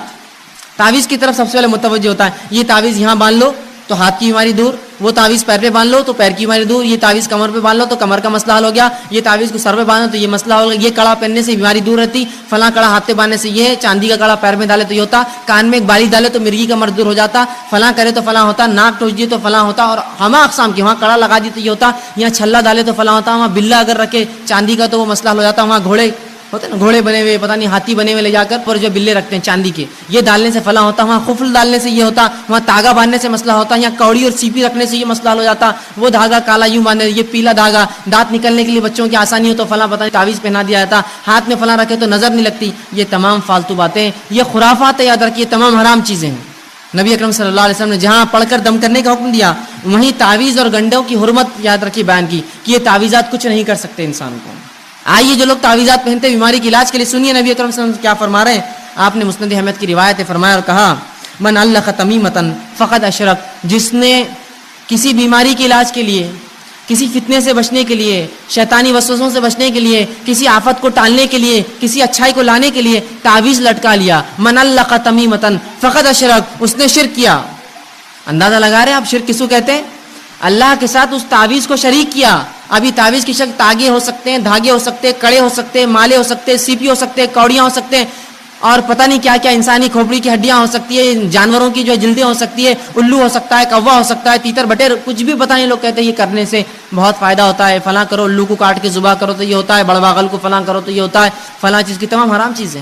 تعویذ کی طرف سب سے پہلے متوجہ ہوتا ہے۔ یہ تعویذ یہاں باندھ لو تو ہاتھ کی بیماری دور، وہ تعویذ پیر پہ باندھ لو تو پیر کی بیماری دور، یہ تعویذ کمر پہ باندھ لو تو کمر کا مسئلہ حل ہو گیا، یہ تعویذ کو سر پہ باندھو تو یہ مسئلہ ہو گیا، یہ کڑا پہننے سے بیماری دور رہتی، فلاں کڑا ہاتھ پہ باندھنے سے یہ ہے، چاندی کا کڑا پیر میں ڈالے تو یہ ہوتا، کان میں ایک بالی ڈالے تو مرغی کا مرض دور ہو جاتا، فلاں کرے تو فلاں ہوتا، ناک ٹوچ دیے تو فلاں ہوتا، اور ہما اقسام کی، وہاں کڑا لگا دی تو یہ ہوتا، یہاں چھلا ڈالے تو فلاں ہوتا، وہاں بلا اگر رکھے چاندی کا تو وہ مسئلہ حل ہو جاتا، وہاں گھوڑے ہوتے نا، گھوڑے بنے ہوئے پتہ نہیں ہاتھی بنے ہوئے لے جا کر پر جو بلے رکھتے ہیں چاندی کے، یہ ڈالنے سے فلاں ہوتا، وہاں خفل ڈالنے سے یہ ہوتا، وہاں تاگا باندھنے سے مسئلہ ہوتا، یہاں کوڑی اور سیپی رکھنے سے یہ مسئلہ حل ہو جاتا، وہ دھاگا کالا یوں باندھنے، یہ پیلا دھاگا، دانت نکلنے کے لیے بچوں کی آسانی ہو تو فلاں پتہ نہیں تعویذ پہنا دیا جاتا، ہاتھ میں فلاں رکھے تو نظر نہیں لگتی۔ یہ تمام فالتو باتیں، یہ خرافات ہے، یاد رکھیے تمام حرام چیزیں ہیں۔ نبی اکرم صلی اللہ علیہ وسلم نے جہاں پڑھ کر دم کرنے کا حکم دیا، وہیں تعویذ اور گنڈوں کی حرمت یاد رکھی بیان کی کہ یہ تعویذات کچھ نہیں کر سکتے انسان کو۔ آئیے جو لوگ تعویذات پہنتے بیماری کے علاج کے لیے، سنیے نبی اکرم صلی اللہ علیہ وسلم کیا فرما رہے ہیں۔ آپ نے مسند احمد کی روایت ہے، فرمایا اور کہا من علق تمیمۃ فقد اشرک، جس نے کسی بیماری کے علاج کے لیے، کسی فتنے سے بچنے کے لیے، شیطانی وسوسوں سے بچنے کے لیے، کسی آفت کو ٹالنے کے لیے، کسی اچھائی کو لانے کے لیے تعویذ لٹکا لیا، من علق تمیمۃ فقد اشرک، اس نے شرک کیا۔ اندازہ لگا رہے ہیں آپ شرک کس کو کہتے ہیں؟ اللہ کے ساتھ اس تعویذ کو شریک کیا۔ ابھی تعویذ کی شکل تاگے ہو سکتے ہیں، دھاگے ہو سکتے ہیں، کڑے ہو سکتے ہیں، مالے ہو سکتے ہیں، سیپی ہو سکتے ہیں، کوڑیاں ہو سکتے ہیں، اور پتہ نہیں کیا کیا، انسانی کھوپڑی کی ہڈیاں ہو سکتی ہے، جانوروں کی جو جلدیں ہو سکتی ہے، الو ہو سکتا ہے، کوا ہو سکتا ہے، تیتر بٹیر، کچھ بھی پتہ نہیں، لوگ کہتے ہیں یہ کرنے سے بہت فائدہ ہوتا ہے، فلاں کرو، الو کو کاٹ کے ذبح کرو تو یہ ہوتا ہے، بڑواغل کو فلاں کرو تو یہ ہوتا ہے، فلاں چیز کی تمام حرام چیزیں،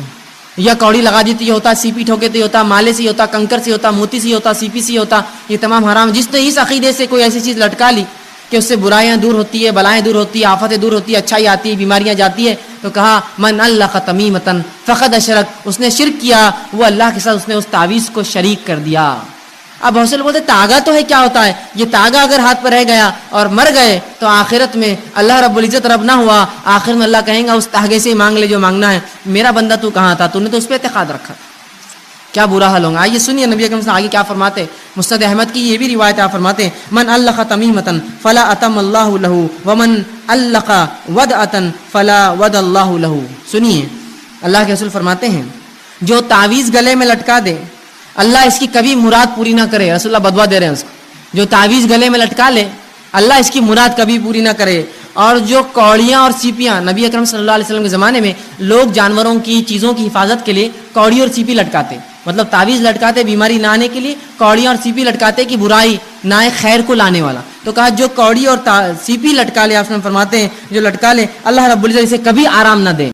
یا کوڑی لگا دی تو یہ ہوتا ہے، سیپی ٹھوکے تو یہ ہوتا ہے، مالے سے یہ ہوتا، کنکر سے ہوتا، موتی سے ہوتا، سیپی سے ہوتا، یہ تمام حرام۔ جس نے اس عقیدے سے کوئی ایسی چیز لٹکا لی کہ اس سے برائیاں دور ہوتی ہے، بلائیں دور ہوتی ہے، آفتیں دور ہوتی ہے، اچھائی آتی ہے، بیماریاں جاتی ہے، تو کہا من علق تمیمۃ فقد اشرک، اس نے شرک کیا، وہ اللہ کے ساتھ اس نے اس تعویذ کو شریک کر دیا۔ اب بہت سے لوگ بولتے تاگا تو ہے، کیا ہوتا ہے یہ تاگا؟ اگر ہاتھ پر رہ گیا اور مر گئے تو آخرت میں اللہ رب العزت رب نہ ہوا، آخر میں اللہ کہیں گا اس تاگے سے ہی مانگ لے جو مانگنا ہے، میرا بندہ تو کہاں تھا، تو نے تو اس پہ اعتقاد رکھا، کیا برا حال ہوگا۔ آئیے سنیے نبی اکرم صلی اللہ علیہ وسلم آگے کیا فرماتے ہیں۔ مسند احمد کی یہ بھی روایت آپ فرماتے ہیں من علق تمیمۃ فلا اتم اللہ لہ ومن علق ودعۃ فلا ود اللہ لہ۔ سنیے اللہ کے رسول فرماتے ہیں جو تعویذ گلے میں لٹکا دے اللہ اس کی کبھی مراد پوری نہ کرے، رسول اللہ بدوا دے رہے ہیں اس کو، جو تعویذ گلے میں لٹکا لے اللہ اس کی مراد کبھی پوری نہ کرے۔ اور جو کوڑیاں اور سیپیاں، نبی اکرم صلی اللہ علیہ وسلم کے زمانے میں لوگ جانوروں کی چیزوں کی حفاظت کے لیے کوڑی اور سیپی لٹکاتے، مطلب تعویذ لٹکاتے بیماری نہ آنے کے لیے، کوڑیاں اور سیپی لٹکاتے کہ برائی نہ آئے، خیر کو لانے والا۔ تو کہا جو کوڑی اور سیپی لٹکا لے، آپ نے فرماتے ہیں جو لٹکا لے اللہ رب العزت اسے کبھی آرام نہ دے۔